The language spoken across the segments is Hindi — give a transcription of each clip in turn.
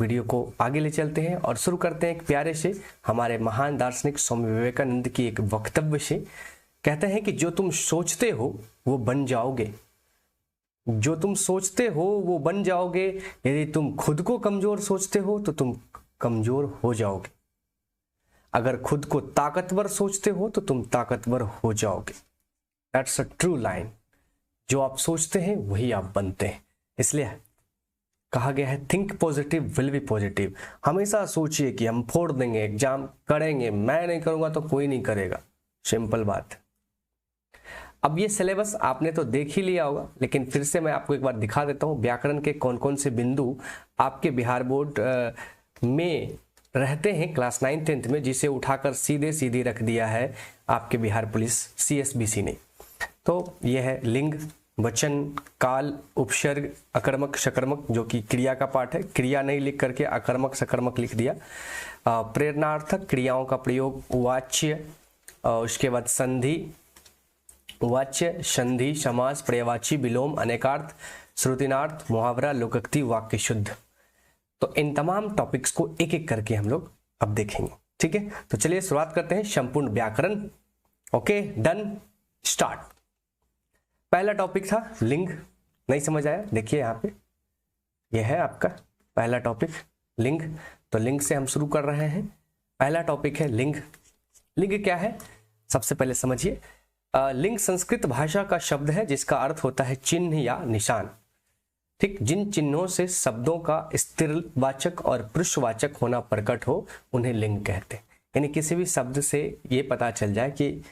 वीडियो को आगे ले चलते हैं और शुरू करते हैं एक प्यारे से हमारे महान दार्शनिक स्वामी विवेकानंद की एक वक्तव्य से। कहते हैं कि जो तुम सोचते हो वो बन जाओगे, जो तुम सोचते हो वो बन जाओगे। यदि तुम खुद को कमजोर सोचते हो तो तुम कमजोर हो जाओगे। अगर खुद को ताकतवर सोचते हो तो तुम ताकतवर हो जाओगे। That's a true line. जो आप सोचते हैं वही आप बनते हैं। इसलिए कहा गया है think positive will be positive. हमेशा सोचिए कि हम फोड़ देंगे, एग्जाम करेंगे, मैं नहीं करूंगा तो कोई नहीं करेगा। सिंपल बात है। अब ये सिलेबस आपने तो देख ही लिया होगा, लेकिन फिर से मैं आपको एक बार दिखा देता हूँ व्याकरण के कौन कौन से बिंदु आपके बिहार बोर्ड में रहते हैं क्लास 9 10th में, जिसे उठाकर सीधे सीधे रख दिया है आपके बिहार पुलिस CSBC ने। तो यह है लिंग, वचन, काल, उपसर्ग, अकर्मक, सकर्मक, जो कि क्रिया का पार्ट है। क्रिया नहीं लिख करके अकर्मक सकर्मक लिख दिया। प्रेरणार्थक क्रियाओं का प्रयोग, वाच्य, उसके बाद संधि, वाच्य, संधि, समास, पर्यायवाची, विलोम, अनेकार्थ, श्रुतिनार्थ, मुहावरा, लोकोक्ति, वाक्य शुद्ध। तो इन तमाम टॉपिक्स को एक एक करके हम लोग अब देखेंगे। ठीक है, तो चलिए शुरुआत करते हैं संपूर्ण व्याकरण। Okay, done, start. पहला टॉपिक था लिंग। नहीं समझ आया? देखिए यहाँ पे यह है आपका पहला टॉपिक लिंग। तो लिंग से हम शुरू कर रहे हैं। पहला टॉपिक है लिंग। लिंग क्या है सबसे पहले समझिए। लिंग संस्कृत भाषा का शब्द है जिसका अर्थ होता है चिन्ह या निशान। ठीक, जिन चिन्हों से शब्दों का स्त्रीवाचक और पुरुषवाचक होना प्रकट हो उन्हें लिंग कहते हैं। यानी किसी भी शब्द से ये पता चल जाए कि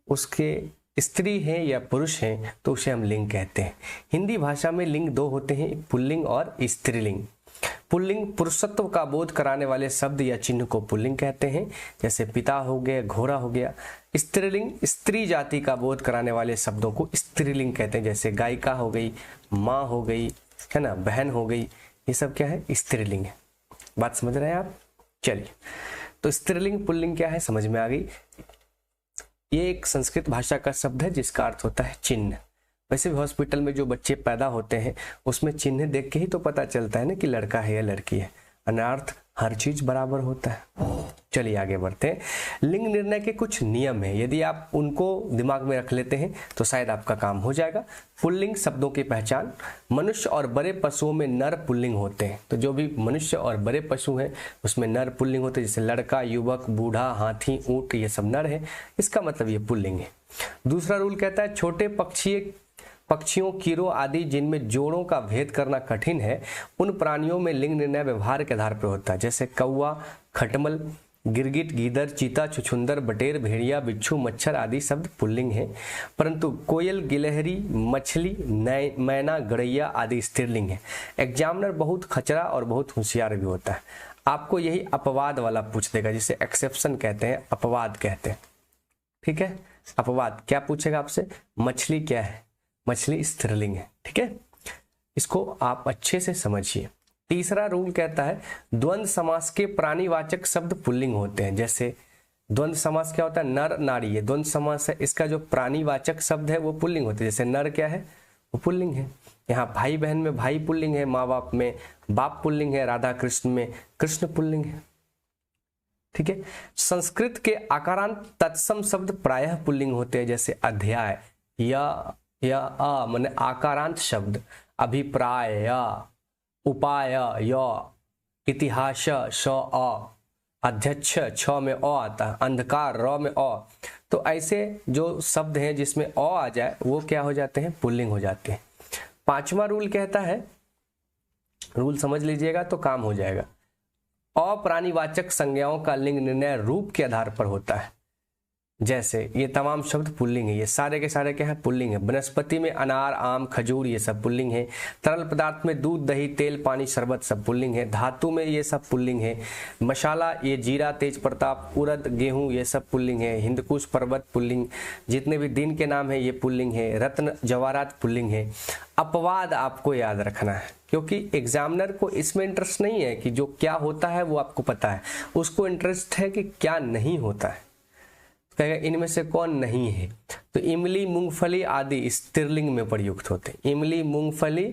उसके स्त्री है या पुरुष है तो उसे हम लिंग कहते हैं। हिंदी भाषा में लिंग दो होते हैं, पुल्लिंग और स्त्रीलिंग। पुल्लिंग पुरुषत्व का बोध कराने वाले शब्द या चिन्ह को पुल्लिंग कहते हैं, जैसे पिता हो गया, घोड़ा हो गया। स्त्रीलिंग स्त्री जाति का बोध कराने वाले शब्दों को स्त्रीलिंग कहते हैं, जैसे गायिका हो गई, माँ हो गई, है ना, बहन हो गई। ये सब क्या है? स्त्रीलिंग है। बात समझ रहे हैं आप? चलिए, तो स्त्रीलिंग पुल्लिंग क्या है समझ में आ गई। ये एक संस्कृत भाषा का शब्द है जिसका अर्थ होता है चिन्ह। वैसे भी हॉस्पिटल में जो बच्चे पैदा होते हैं उसमें चिन्ह देख के ही तो पता चलता है ना कि लड़का है या लड़की है। अनार्थ हर चीज बराबर होता है। चलिए आगे बढ़ते हैं। लिंग निर्णय के कुछ नियम है, यदि आप उनको दिमाग में रख लेते हैं तो शायद आपका काम हो जाएगा। पुल्लिंग शब्दों की पहचान। मनुष्य और बड़े पशुओं में नर पुल्लिंग होते हैं। तो जो भी मनुष्य और बड़े पशु हैं उसमें नर पुल्लिंग होते हैं, जैसे लड़का, युवक, बूढ़ा, हाथी, ऊंट, ये सब नर है। इसका मतलब ये पुल्लिंग है। दूसरा रूल कहता है छोटे पक्षियों, कीड़ों आदि जिनमें जोड़ों का भेद करना कठिन है उन प्राणियों में लिंग निर्णय व्यवहार के आधार पर होता है, जैसे कौवा, खटमल, गिरगिट, गीदड़, चीता, छुछुंदर, बटेर, भेड़िया, बिच्छू, मच्छर आदि शब्द पुल्लिंग है। परंतु कोयल, गिलहरी, मछली, मैना, गड़ैया आदि स्त्रीलिंग है। एग्जामिनर बहुत खचरा और बहुत होशियार भी होता है। आपको यही अपवाद वाला पूछ देगा, जिसे एक्सेप्शन कहते हैं, अपवाद कहते हैं। ठीक है, अपवाद क्या पूछेगा आपसे? मछली क्या है? मछली स्त्रीलिंग है। ठीक है, इसको आप अच्छे से समझिए। तीसरा रूल कहता है द्वंद्व समास के प्राणीवाचक शब्द पुल्लिंग होते हैं। जैसे द्वंद्व समास क्या होता है? नर नारी, ये द्वंद्व समास है, इसका जो प्राणीवाचक शब्द है वो पुल्लिंग होते हैं। जैसे नर क्या है? वो पुल्लिंग है। यहाँ भाई बहन में भाई पुल्लिंग है, माँ बाप में बाप पुल्लिंग है, राधा कृष्ण में कृष्ण पुल्लिंग है। ठीक है, संस्कृत के आकारांत तत्सम शब्द प्रायः पुल्लिंग होते हैं, जैसे अध्याय, या माने आकारांत शब्द, अभिप्राय, उपाय, इतिहास, अध्यक्ष, छ में अ आता है, अंधकार, र में अ। तो ऐसे जो शब्द हैं जिसमें अ आ जाए वो क्या हो जाते हैं? पुल्लिंग हो जाते हैं। पांचवा रूल कहता है, रूल समझ लीजिएगा तो काम हो जाएगा। अप्राणीवाचक संज्ञाओं का लिंग निर्णय रूप के आधार पर होता है। जैसे ये तमाम शब्द पुल्लिंग है, ये सारे के सारे क्या है? पुल्लिंग है। वनस्पति में अनार, आम, खजूर ये सब पुल्लिंग है। तरल पदार्थ में दूध, दही, तेल, पानी, शरबत सब पुल्लिंग है। धातु में ये सब पुल्लिंग है। मसाला, ये जीरा, तेज प्रताप, उड़द, गेहूं ये सब पुल्लिंग है। हिंदकुश पर्वत पुल्लिंग। जितने भी दिन के नाम है ये पुल्लिंग है। रत्न जवाहरात पुल्लिंग है। अपवाद आपको याद रखना है, क्योंकि एग्जामिनर को इसमें इंटरेस्ट नहीं है कि जो क्या होता है वो आपको पता है, उसको इंटरेस्ट है कि क्या नहीं होता है। कहेगा इनमें से कौन नहीं है? तो इमली, मूंगफली आदि स्त्रीलिंग में प्रयुक्त होते हैं। इमली, मूंगफली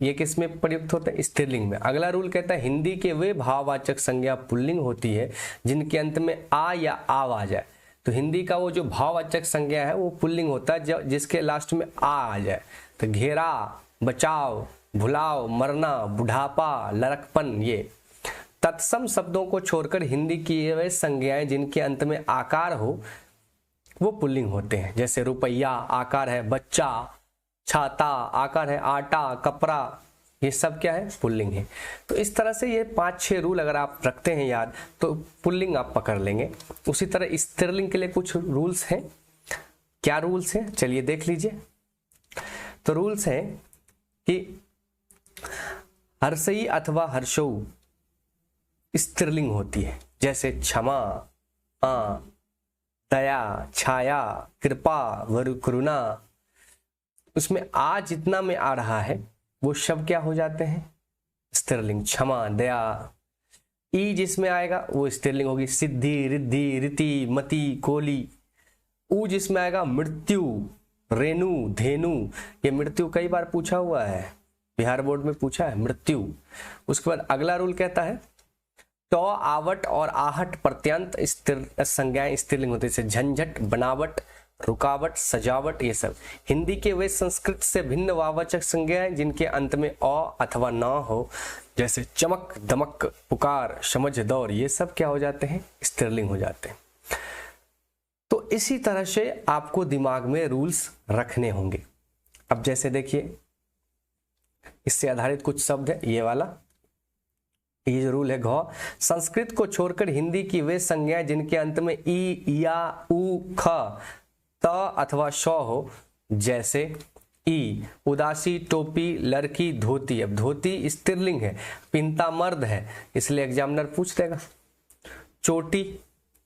ये किस में प्रयुक्त होता है? स्त्रीलिंग में। अगला रूल कहता है हिंदी के वे भाववाचक संज्ञा पुल्लिंग होती है जिनके अंत में आ या आव आ जाए। तो हिंदी का वो जो भाववाचक संज्ञा है वो पुल्लिंग होता है जिसके लास्ट में आ जाए। तो घेरा, बचाव, भुलाओ, मरना, बुढ़ापा, लड़कपन, ये तत्सम शब्दों को छोड़कर हिंदी की वे संज्ञाएं जिनके अंत में आकार हो वो पुल्लिंग होते हैं। जैसे रुपया आकार है, बच्चा, छाता आकार है, आटा, कपड़ा, ये सब क्या है? पुल्लिंग है। तो इस तरह से ये 5-6 रूल अगर आप रखते हैं याद तो पुल्लिंग आप पकड़ लेंगे। उसी तरह स्त्रीलिंग के लिए कुछ रूल्स हैं। क्या रूल्स हैं? चलिए देख लीजिए। तो रूल्स हैं कि हर्षई अथवा हर्षौ स्त्रीलिंग होती है। जैसे क्षमा, दया, छाया, कृपा, करुणा, उसमें आ जितना में आ रहा है वो शब्द क्या हो जाते हैं? स्त्रीलिंग। क्षमा, दया। ई जिसमें आएगा वो स्त्रीलिंग होगी। सिद्धि, रिद्धि, रीति, मति, कोली। ऊ जिसमें आएगा मृत्यु, रेणु, धेनु। ये मृत्यु कई बार पूछा हुआ है, बिहार बोर्ड में पूछा है मृत्यु। उसके बाद अगला रूल कहता है टॉ, आवट और आहट प्रत्यंत संज्ञाएं स्त्रीलिंग होती है। जैसे झंझट, बनावट, रुकावट, सजावट, ये सब। हिंदी के वे संस्कृत से भिन्न वाचक संज्ञाएं जिनके अंत में अ अथवा न हो, जैसे चमक, दमक, पुकार, समझ, दौर, ये सब क्या हो जाते हैं? स्त्रीलिंग हो जाते हैं। तो इसी तरह से आपको दिमाग में रूल्स रखने होंगे। अब जैसे देखिए इससे आधारित कुछ शब्द है। ये वाला, ये जो रूल है घ, संस्कृत को छोड़कर हिंदी की वे संज्ञाएं जिनके अंत में ई, या, उ, ख, त अथवा श हो, जैसे ई, उदासी, टोपी, लड़की, धोती। अब धोती स्त्रीलिंग है, पिंता मर्द है, इसलिए एग्जामिनर पूछ देगा। चोटी,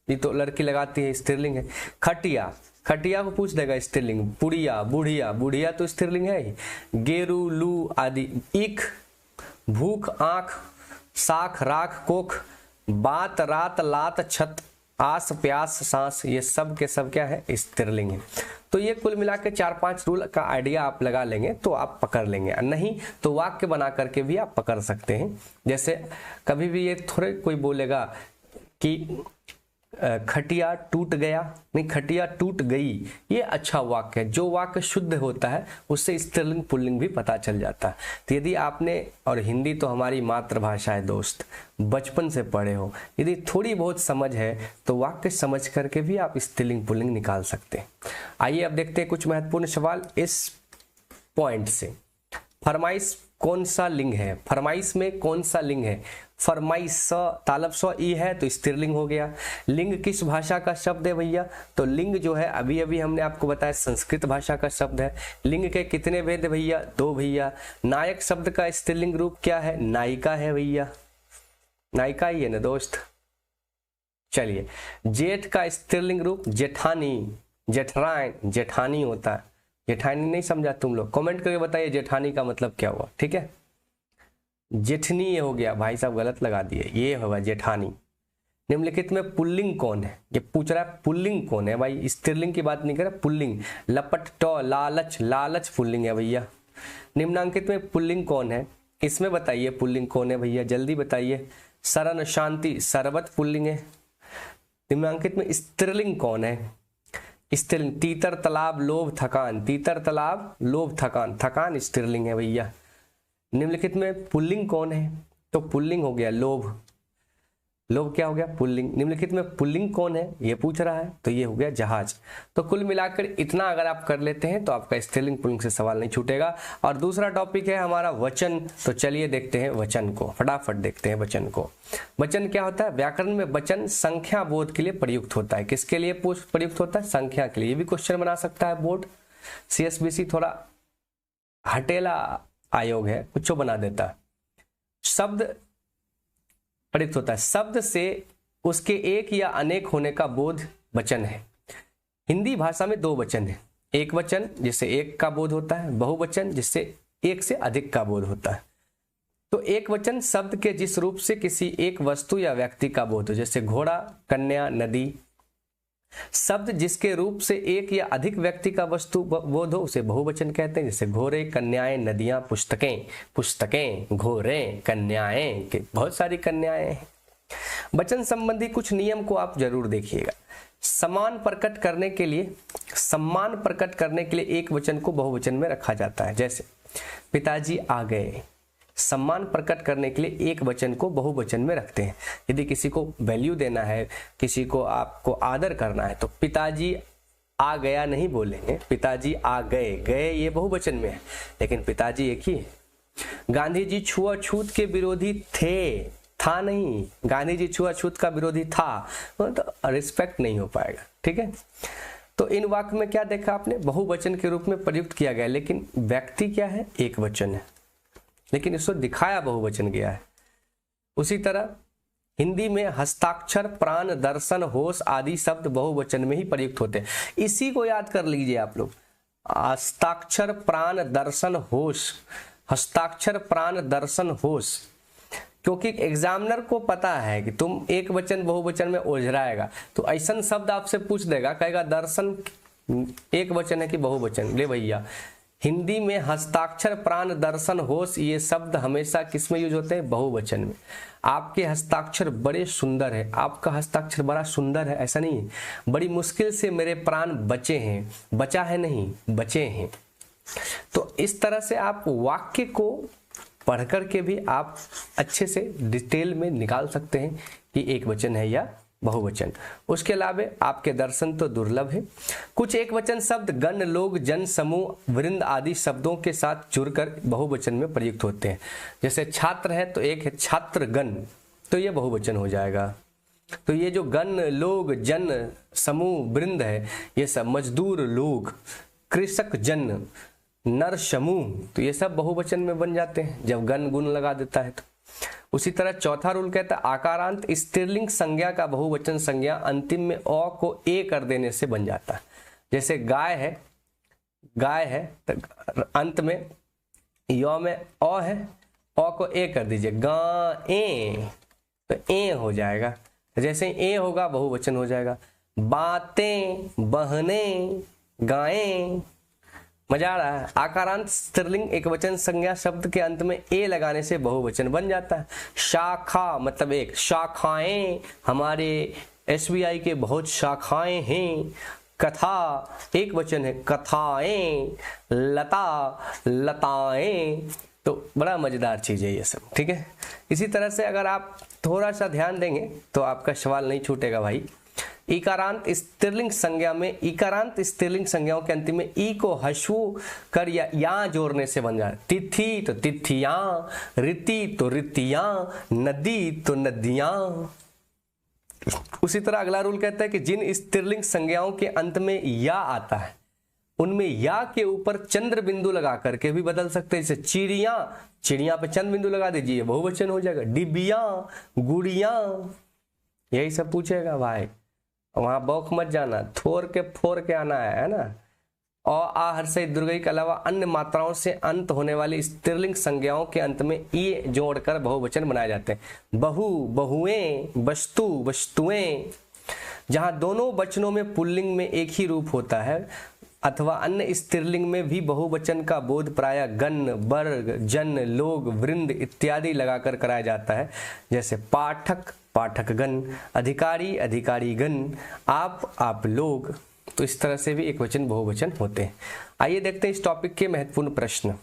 ये तो लड़की लगाती है, स्त्रीलिंग है। खटिया, खटिया को पूछ देगा स्त्रीलिंग। पुड़िया, बुढ़िया, बुढ़िया तो स्त्रीलिंग है ही। गेरू, लू आदि। ईख, भूख, आंख, साख, राख, कोख, बात, रात, लात, छत, आस, प्यास, सांस, ये सब के सब क्या है? स्त्रीलिंग है। तो ये कुल मिला के 4-5 रूल का आइडिया आप लगा लेंगे तो आप पकड़ लेंगे, और नहीं तो वाक्य बना करके भी आप पकड़ सकते हैं। जैसे कभी भी ये थोड़े कोई बोलेगा कि खटिया टूट गया, नहीं खटिया टूट गई, ये अच्छा वाक्य है। जो वाक्य शुद्ध होता है उससे स्त्रीलिंग पुल्लिंग भी पता चल जाता है। तो यदि आपने, और हिंदी तो हमारी मातृभाषा है दोस्त, बचपन से पढ़े हो, यदि थोड़ी बहुत समझ है तो वाक्य समझ करके भी आप स्त्रीलिंग पुल्लिंग निकाल सकते हैं। आइए अब देखते हैं कुछ महत्वपूर्ण सवाल इस पॉइंट से। फरमाइश कौन सा लिंग है? फरमाइश में कौन सा लिंग है? फरमाइश, तालब स ई है तो स्त्रीलिंग हो गया। लिंग किस भाषा का शब्द है भैया? तो लिंग जो है अभी अभी हमने आपको बताया संस्कृत भाषा का शब्द है। लिंग के कितने भेद भैया? 2 भैया। नायक शब्द का स्त्रीलिंग रूप क्या है? नायिका है भैया, नायिका ही है ना दोस्त। चलिए, जेठ का स्त्रीलिंग रूप जेठानी, जेठराइन, जेठानी होता है। जेठानी नहीं समझा तुम लोग? कमेंट करके बताइए जेठानी का मतलब क्या हुआ। ठीक है, जेठनी ये हो गया, भाई साहब गलत लगा दिए, ये होगा जेठानी। निम्नलिखित में पुल्लिंग कौन है? ये पूछ रहा है पुल्लिंग कौन है भाई, स्त्रीलिंग की बात नहीं कर रहा, पुल्लिंग। लपट, टॉ, लालच, लालच पुल्लिंग है भैया। निम्नांकित में पुल्लिंग कौन है? इसमें बताइए पुल्लिंग कौन है भैया, जल्दी बताइए। शरण, शांति, सरबत पुल्लिंग है। निम्नांकित में स्त्रीलिंग कौन है? स्त्रीलिंग, तीतर, तालाब, लोभ, थकान। तीतर, तालाब, लोभ, थकान, थकान स्त्रीलिंग है भैया। निम्नलिखित में पुल्लिंग कौन है? तो पुल्लिंग हो गया लोभ, लोभ क्या हो गया? पुल्लिंग। निम्नलिखित में पुल्लिंग कौन है ये पूछ रहा है, तो ये हो गया जहाज। तो कुल मिलाकर इतना अगर आप कर लेते हैं तो आपका स्त्रीलिंग पुल्लिंग से सवाल नहीं छूटेगा। और दूसरा टॉपिक है हमारा वचन। तो चलिए देखते हैं वचन को, फटाफट देखते हैं वचन को। वचन क्या होता है? व्याकरण में वचन संख्या बोध के लिए प्रयुक्त होता है। किसके लिए प्रयुक्त होता है? संख्या के लिए। ये भी क्वेश्चन बना सकता है बोर्ड। CSBC थोड़ा हटेला आयोग है, कुछ बना देता है। शब्द प्रयुक्त होता है, शब्द से उसके एक या अनेक होने का बोध वचन है। हिंदी भाषा में 2 वचन है, एक वचन जिससे एक का बोध होता है, बहुवचन जिससे एक से अधिक का बोध होता है। तो एक वचन शब्द के जिस रूप से किसी एक वस्तु या व्यक्ति का बोध हो, जैसे घोड़ा, कन्या, नदी। शब्द जिसके रूप से एक या अधिक व्यक्ति का वस्तु बोध हो उसे बहुवचन कहते हैं। जैसे घोड़े, कन्याएं, नदियां, पुस्तकें। पुस्तकें, घोड़े, कन्याएं, बहुत सारी कन्याएं हैं। वचन संबंधी कुछ नियम को आप जरूर देखिएगा। सम्मान प्रकट करने के लिए एक वचन को बहुवचन में रखा जाता है। जैसे पिताजी आ गए, सम्मान प्रकट करने के लिए एक वचन को बहुवचन में रखते हैं। यदि किसी को वैल्यू देना है, किसी को आपको आदर करना है, तो पिताजी आ गया नहीं बोलेंगे, पिताजी आ गए। गए ये बहुवचन में है, लेकिन पिताजी एक ही है। गांधी जी छुआछूत के विरोधी थे, था नहीं, गांधी जी छुआछूत का विरोधी था, तो रिस्पेक्ट नहीं हो पाएगा। ठीक है, तो इन वाक्य में क्या देखा आपने, बहुवचन के रूप में प्रयुक्त किया गया, लेकिन व्यक्ति क्या है, एक वचन है, लेकिन इसको दिखाया बहुवचन गया है। उसी तरह हिंदी में हस्ताक्षर, प्राण, दर्शन, होश आदि शब्द बहुवचन में ही प्रयुक्त होते हैं। इसी को याद कर लीजिए आप लोग, हस्ताक्षर, प्राण, दर्शन, होश। हस्ताक्षर, प्राण, दर्शन, होश, क्योंकि एग्जामिनर को पता है कि तुम एक वचन बहुवचन में उलझाएगा, तो ऐसा शब्द आपसे पूछ देगा, कहेगा दर्शन एक वचन है कि बहुवचन। ले भैया, हिंदी में हस्ताक्षर, प्राण, दर्शन, होश ये शब्द हमेशा किस में यूज होते हैं, बहुवचन में। आपके हस्ताक्षर बड़े सुंदर है, आपका हस्ताक्षर बड़ा सुंदर है, ऐसा नहीं है। बड़ी मुश्किल से मेरे प्राण बचे हैं, बचा है नहीं, बचे हैं। तो इस तरह से आप वाक्य को पढ़ करके भी आप अच्छे से डिटेल में निकाल सकते हैं कि एक वचन है या बहुवचन। उसके अलावा आपके दर्शन तो दुर्लभ है। कुछ एक वचन शब्द गण, लोग, जन, समूह, वृंद आदि शब्दों के साथ जुड़कर बहुवचन में प्रयुक्त होते हैं। जैसे छात्र है तो एक है छात्र गण, तो ये बहुवचन हो जाएगा। तो ये जो गण, लोग, जन, समूह, वृंद है, ये सब मजदूर लोग, कृषक जन, नर समूह, तो ये सब बहुवचन में बन जाते हैं जब गण गुण लगा देता है तो। उसी तरह चौथा रूल कहता है आकारांत स्त्रीलिंग संज्ञा का बहुवचन संज्ञा अंतिम में अ को ए कर देने से बन जाता है। जैसे गाय है तो अंत में य में अ है, अ को ए कर दीजिए, गाएं, तो ए हो जाएगा। जैसे ए होगा बहुवचन हो जाएगा। बातें, बहनें, गायें, मजा आ रहा है। आकारांत स्त्रीलिंग एक वचन संज्ञा शब्द के अंत में ए लगाने से बहुवचन बन जाता है। शाखा मतलब एक, शाखाएं, हमारे SBI के बहुत शाखाएं हैं। कथा एक वचन है, कथाएं। लता, लताएं, तो बड़ा मजेदार चीज है ये सब। ठीक है, इसी तरह से अगर आप थोड़ा सा ध्यान देंगे तो आपका सवाल नहीं छूटेगा भाई। इकारांत स्त्रीलिंग संज्ञा में, इकारांत स्त्रीलिंग संज्ञाओं के अंतिम में ई को हश्व कर या जोड़ने से बन जाए। तिथि तो तिथियां, रीति तो रीतियां, नदी तो नदियां। उसी तरह अगला रूल कहता है कि जिन स्त्रीलिंग संज्ञाओं के अंत में या आता है उनमें या के ऊपर चंद्र बिंदु लगा करके भी बदल सकते हैं। जैसे चिड़िया, चिड़िया पे चंद्र बिंदु लगा दीजिए, बहुवचन हो जाएगा। डिबिया, गुड़िया, यही सब पूछेगा भाई, वहां बौख मत जाना, थोर के फोर के आना है ना। और आ हर्षई दुर्गई के अलावा अन्य मात्राओं से अंत होने वाली स्त्रीलिंग संज्ञाओं के अंत में ई जोड़कर बहुवचन बनाए जाते हैं। बहु, बहुएं, वस्तु, वस्तुएं। जहां दोनों वचनों में पुल्लिंग में एक ही रूप होता है अथवा अन्य स्त्रीलिंग में भी बहुवचन का बोध प्राय गण, वर्ग, जन, लोग, वृंद इत्यादि लगाकर कराया जाता है। जैसे पाठक, पाठकगण, अधिकारी, अधिकारीगण, आप लोग। तो इस तरह से भी एक वचन बहुवचन होते हैं। आइए देखते हैं इस टॉपिक के महत्वपूर्ण प्रश्न।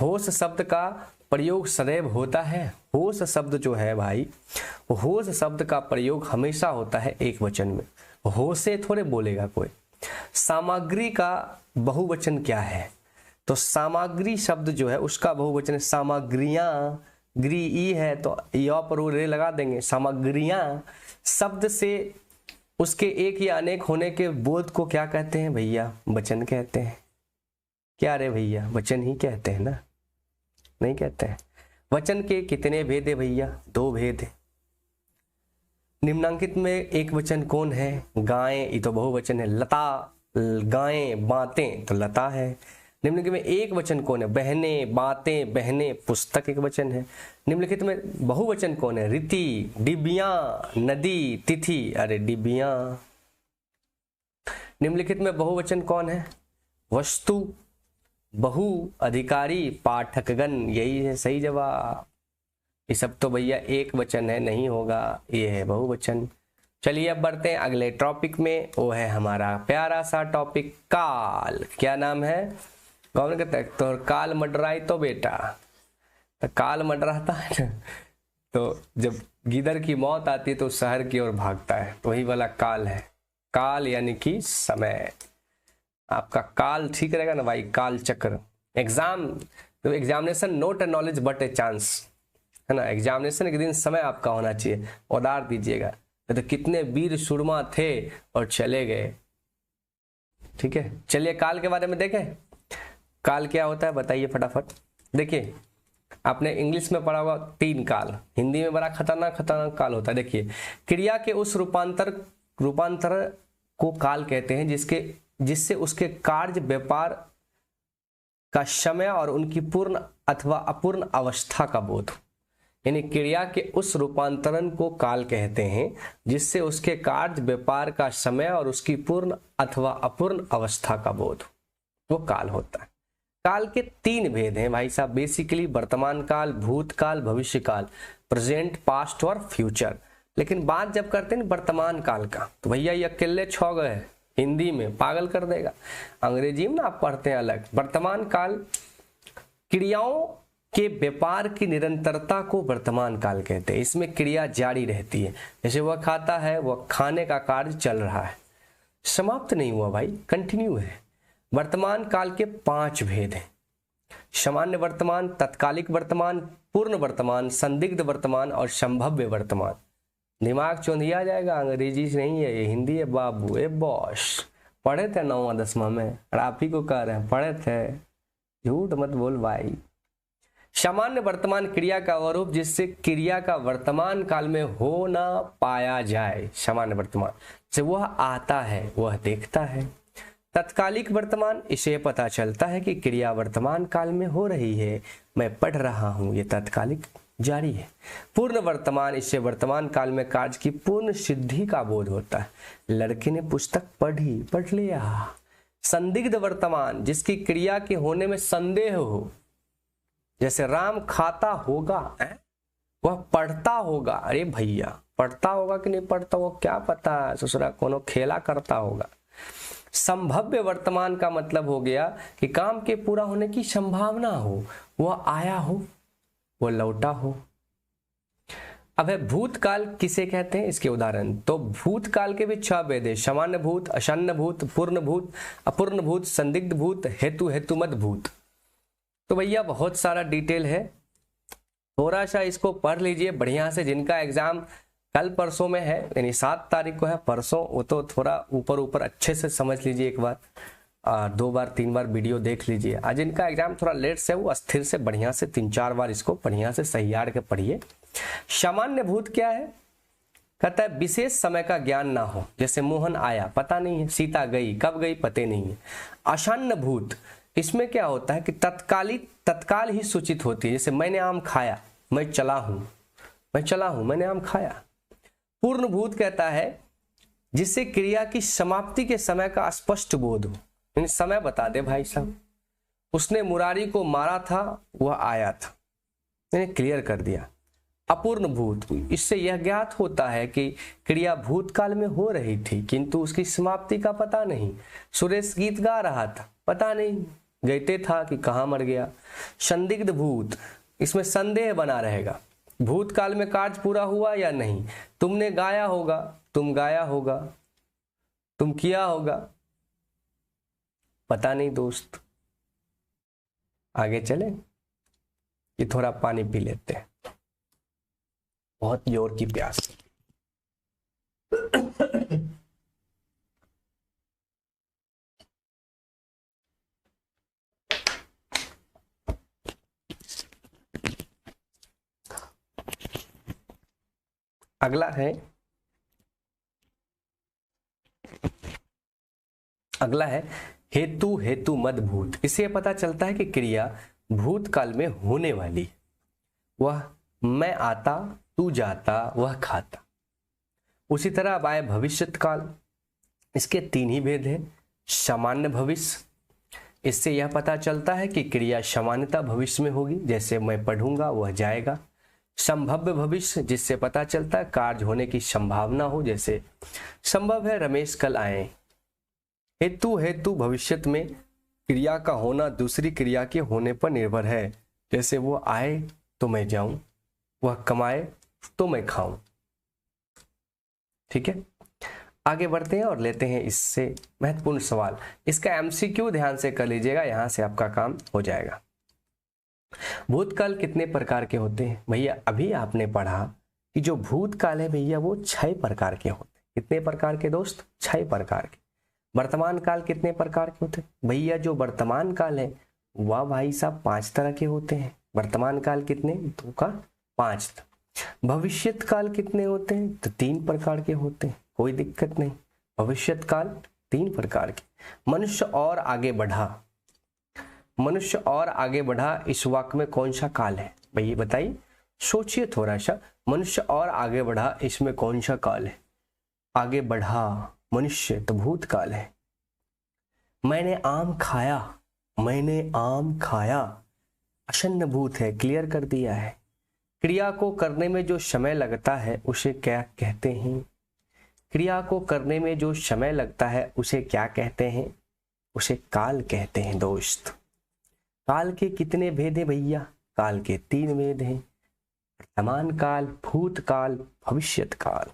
होश शब्द का प्रयोग सदैव होता है। होश शब्द जो है भाई, होश शब्द का प्रयोग हमेशा होता है एक वचन में। होशे थोड़े बोलेगा कोई। सामग्री का बहुवचन क्या है, तो सामग्री शब्द जो है उसका बहुवचन सामग्रियां। ग्री ई है तो य पर रे लगा देंगे, सामग्रियां। शब्द से उसके एक या अनेक होने के बोध को क्या कहते हैं भैया, वचन कहते हैं। क्या रे भैया, वचन ही कहते हैं ना, नहीं कहते हैं। वचन के कितने भेद है भैया, 2 भेद है। निम्नांकित में एक वचन कौन है, गायें, ये तो बहुवचन है। लता, गायें, बातें, तो लता है। निम्नलिखित में एक वचन कौन है, बहनें, बातें, बहनें, पुस्तक एक वचन है। निम्नलिखित में बहुवचन कौन है, रीति, डिबियां, नदी, तिथि, अरे डिबियां। निम्नलिखित में बहुवचन कौन है? वस्तु, बहु, अधिकारी, पाठकगण, यही है सही जवाब। ये सब तो भैया एक वचन है, नहीं होगा, ये है बहुवचन। चलिए अब बढ़ते हैं अगले टॉपिक में, वो है हमारा प्यारा सा टॉपिक काल। क्या नाम है? कौन कहता है? तो काल मडराई तो बेटा, तो काल मडराता है ना, तो जब गिदर की मौत आती है तो शहर की ओर भागता है, तो वही वाला काल है। काल यानी कि समय। आपका काल ठीक रहेगा ना भाई, काल चक्र। एग्जाम तो examination not a knowledge but a chance, है ना। एग्जामिनेशन के दिन समय आपका होना चाहिए, उधार दीजिएगा। तो कितने वीर सुरमा थे और चले गए। ठीक है, चलिए काल के बारे में देखें। काल क्या होता है बताइए फटाफट। देखिए आपने इंग्लिश में पढ़ा होगा 3 काल, हिंदी में बड़ा खतरनाक काल होता है। देखिए, क्रिया के उस रूपांतर को काल कहते हैं जिससे उसके कार्य, व्यापार का समय और उनकी पूर्ण अथवा अपूर्ण अवस्था का बोध हो। यानी क्रिया के उस रूपांतरण को काल कहते हैं जिससे उसके कार्य, व्यापार का समय और उसकी पूर्ण अथवा अपूर्ण अवस्था का बोध हो, वो काल होता है। काल के 3 भेद हैं भाई साहब बेसिकली, वर्तमान काल, भूतकाल, भविष्य काल, प्रेजेंट, पास्ट और फ्यूचर। लेकिन बात जब करते हैं वर्तमान काल का, तो भैया ये अकेले 6 गए, हिंदी में पागल कर देगा, अंग्रेजी में ना आप पढ़ते हैं अलग। वर्तमान काल क्रियाओं के व्यापार की निरंतरता को वर्तमान काल कहते हैं। इसमें क्रिया जारी रहती है, जैसे वह खाता है, वह खाने का कार्य चल रहा है, समाप्त नहीं हुआ भाई, कंटिन्यू है। वर्तमान काल के 5 भेद हैं: सामान्य वर्तमान, तत्कालिक वर्तमान, पूर्ण वर्तमान, संदिग्ध वर्तमान और संभाव्य वर्तमान। दिमाग चौंधिया जाएगा, अंग्रेजी नहीं है ये, हिंदी है बाबू। ए बॉस, पढ़े थे 9वां 10वां में, और आप ही को कह रहे हैं पढ़े थे, झूठ मत बोल भाई। सामान्य वर्तमान क्रिया का स्वरूप जिससे क्रिया का वर्तमान काल में हो ना पाया जाए, सामान्य वर्तमान से वह आता है, वह देखता है। तत्कालिक वर्तमान, इसे पता चलता है कि क्रिया वर्तमान काल में हो रही है, मैं पढ़ रहा हूं, ये तत्कालिक जारी है। पूर्ण वर्तमान, इससे वर्तमान काल में कार्य की पूर्ण सिद्धि का बोध होता है, लड़के ने पुस्तक पढ़ लिया। संदिग्ध वर्तमान, जिसकी क्रिया के होने में संदेह हो, जैसे राम खाता होगा, वह पढ़ता होगा। अरे भैया पढ़ता होगा कि नहीं पढ़ता होगा क्या पता, ससुरा कोनो खेला करता होगा। संभाव्य वर्तमान का मतलब हो गया कि काम के पूरा होने की संभावना हो, वह आया हो, वह लौटा हो। अब है भूतकाल किसे कहते हैं, इसके उदाहरण। तो भूतकाल के भी 6 भेद है: सामान्य भूत, आसन्न भूत, पूर्ण भूत, अपूर्ण भूत, संदिग्ध भूत, हेतुमत भूत। तो भैया बहुत सारा डिटेल है, थोड़ा सा इसको पढ़ लीजिए बढ़िया से। जिनका एग्जाम कल परसों में है, यानी 7 तारीख को है परसों, वो तो थोड़ा ऊपर अच्छे से समझ लीजिए एक बार, 2 बार 3 बार वीडियो देख लीजिए। आज जिनका एग्जाम थोड़ा लेट से, वो अस्थिर से बढ़िया से 3-4 बार इसको बढ़िया से सहियाड़ के पढ़िए। सामान्य भूत क्या है? कहता है विशेष समय का ज्ञान ना हो, जैसे मोहन आया पता नहीं है, सीता गई कब गई पते नहीं है। आसन्न भूत, इसमें क्या होता है कि तत्काल ही सूचित होती है, जैसे मैंने आम खाया, मैं चला हूं, मैंने आम खाया। पूर्ण भूत कहता है जिससे क्रिया की समाप्ति के समय का स्पष्ट बोध हो, यानी समय बता दे भाई साहब, उसने मुरारी को मारा था, वह आया था, मैंने क्लियर कर दिया। अपूर्ण भूत, इससे यह ज्ञात होता है कि क्रिया भूतकाल में हो रही थी किंतु उसकी समाप्ति का पता नहीं। सुरेश गीत गा रहा था, पता नहीं गाते था कि कहाँ मर गया। संदिग्ध भूत, इसमें संदेह बना रहेगा, भूतकाल में कार्य पूरा हुआ या नहीं। तुमने गाया होगा, तुम गाया होगा, तुम किया होगा, पता नहीं दोस्त। आगे चले, ये थोड़ा पानी पी लेते हैं, बहुत जोर की प्यास। अगला है हेतु मद भूत। इससे पता चलता है कि क्रिया भूतकाल में होने वाली, वह मैं आता, तू जाता, वह खाता। उसी तरह अब आए भविष्यत काल। इसके 3 ही भेद हैं। सामान्य भविष्य, इससे यह पता चलता है कि क्रिया सामान्यता भविष्य में होगी, जैसे मैं पढ़ूंगा वह जाएगा। संभाव्य भविष्य, जिससे पता चलता है कार्य होने की संभावना हो, जैसे संभव है रमेश कल आए। हेतु भविष्यत में क्रिया का होना दूसरी क्रिया के होने पर निर्भर है, जैसे वो आए तो मैं जाऊं, वह कमाए तो मैं खाऊं। ठीक है, आगे बढ़ते हैं और लेते हैं इससे महत्वपूर्ण सवाल। इसका एमसीक्यू ध्यान से कर लीजिएगा, यहां से आपका काम हो जाएगा। भूतकाल कितने प्रकार के होते हैं? भैया अभी आपने पढ़ा कि जो भूतकाल है भैया वो 6 प्रकार के होते हैं। कितने प्रकार के दोस्त? 6 प्रकार के। वर्तमान काल कितने प्रकार के होते हैं? भैया जो वर्तमान काल है वह भाई साहब 5 तरह के होते हैं। वर्तमान काल कितने? 2 का 5। भविष्यत काल कितने होते हैं? तो 3 प्रकार के होते हैं, कोई दिक्कत नहीं। भविष्यत काल 3 प्रकार के। मनुष्य और आगे बढ़ा, मनुष्य और आगे बढ़ा इस वाक्य में कौन सा काल है भैया बताइए, सोचिए थोड़ा सा। मनुष्य और आगे बढ़ा, इसमें कौन सा काल है? आगे बढ़ा मनुष्य तो भूतकाल है। मैंने आम खाया, मैंने आम खाया आसन्न भूत है, क्लियर कर दिया है। क्रिया को करने में जो समय लगता है उसे क्या कहते हैं? क्रिया को करने में जो समय लगता है उसे क्या कहते हैं? उसे काल कहते हैं दोस्त। काल के कितने भेद हैं भैया? काल के 3 भेद हैं, वर्तमान काल, भूतकाल, भविष्यत काल।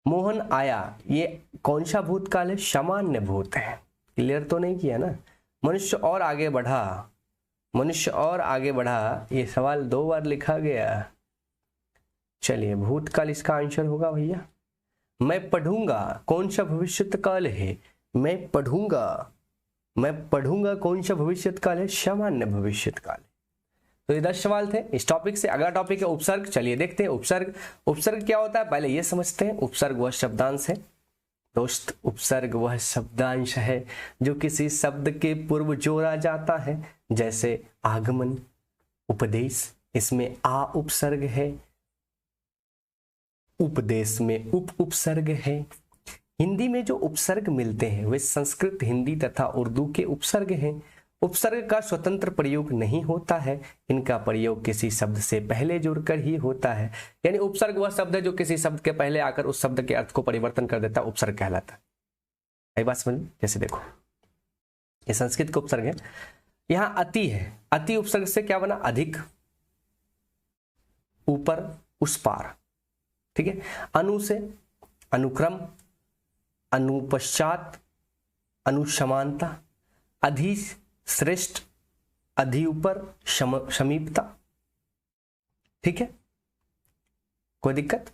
मोहन आया, ये कौन सा भूतकाल है? सामान्य भूत है। क्लियर तो नहीं किया ना? मनुष्य और आगे बढ़ा, मनुष्य और आगे बढ़ा, ये सवाल 2 बार लिखा गया। चलिए भूतकाल इसका आंसर होगा भैया। मैं पढ़ूंगा, कौन सा भविष्यत काल है? मैं पढ़ूंगा, मैं पढ़ूंगा कौन सा भविष्यत काल है? सामान्य भविष्यत काल। तो ये 10 सवाल थे इस टॉपिक से। अगला टॉपिक है उपसर्ग। चलिए देखते हैं उपसर्ग। उपसर्ग क्या होता है पहले ये समझते हैं। उपसर्ग वह शब्दांश है दोस्त, उपसर्ग वह शब्दांश है जो किसी शब्द के पूर्व जोड़ा जाता है, जैसे आगमन, उपदेश, इसमें आ उपसर्ग है, उपदेश में उप उपसर्ग है। हिंदी में जो उपसर्ग मिलते हैं वे संस्कृत, हिंदी तथा उर्दू के उपसर्ग हैं। उपसर्ग का स्वतंत्र प्रयोग नहीं होता है, इनका प्रयोग किसी शब्द से पहले जुड़कर ही होता है। यानी उपसर्ग वह शब्द है जो किसी शब्द के पहले आकर उस शब्द के अर्थ को परिवर्तन कर देता है, उपसर्ग कहलाता है। यही बात समझ। जैसे देखो ये संस्कृत का उपसर्ग है, यहां अति है, अति उपसर्ग से क्या बना? अधिक, ऊपर, उस पार। ठीक है। अनु से अनुक्रम, अनुपश्चात, अनुसमानता, अधि श्रेष्ठ, अधि ऊपर, समीपता। ठीक है, कोई दिक्कत?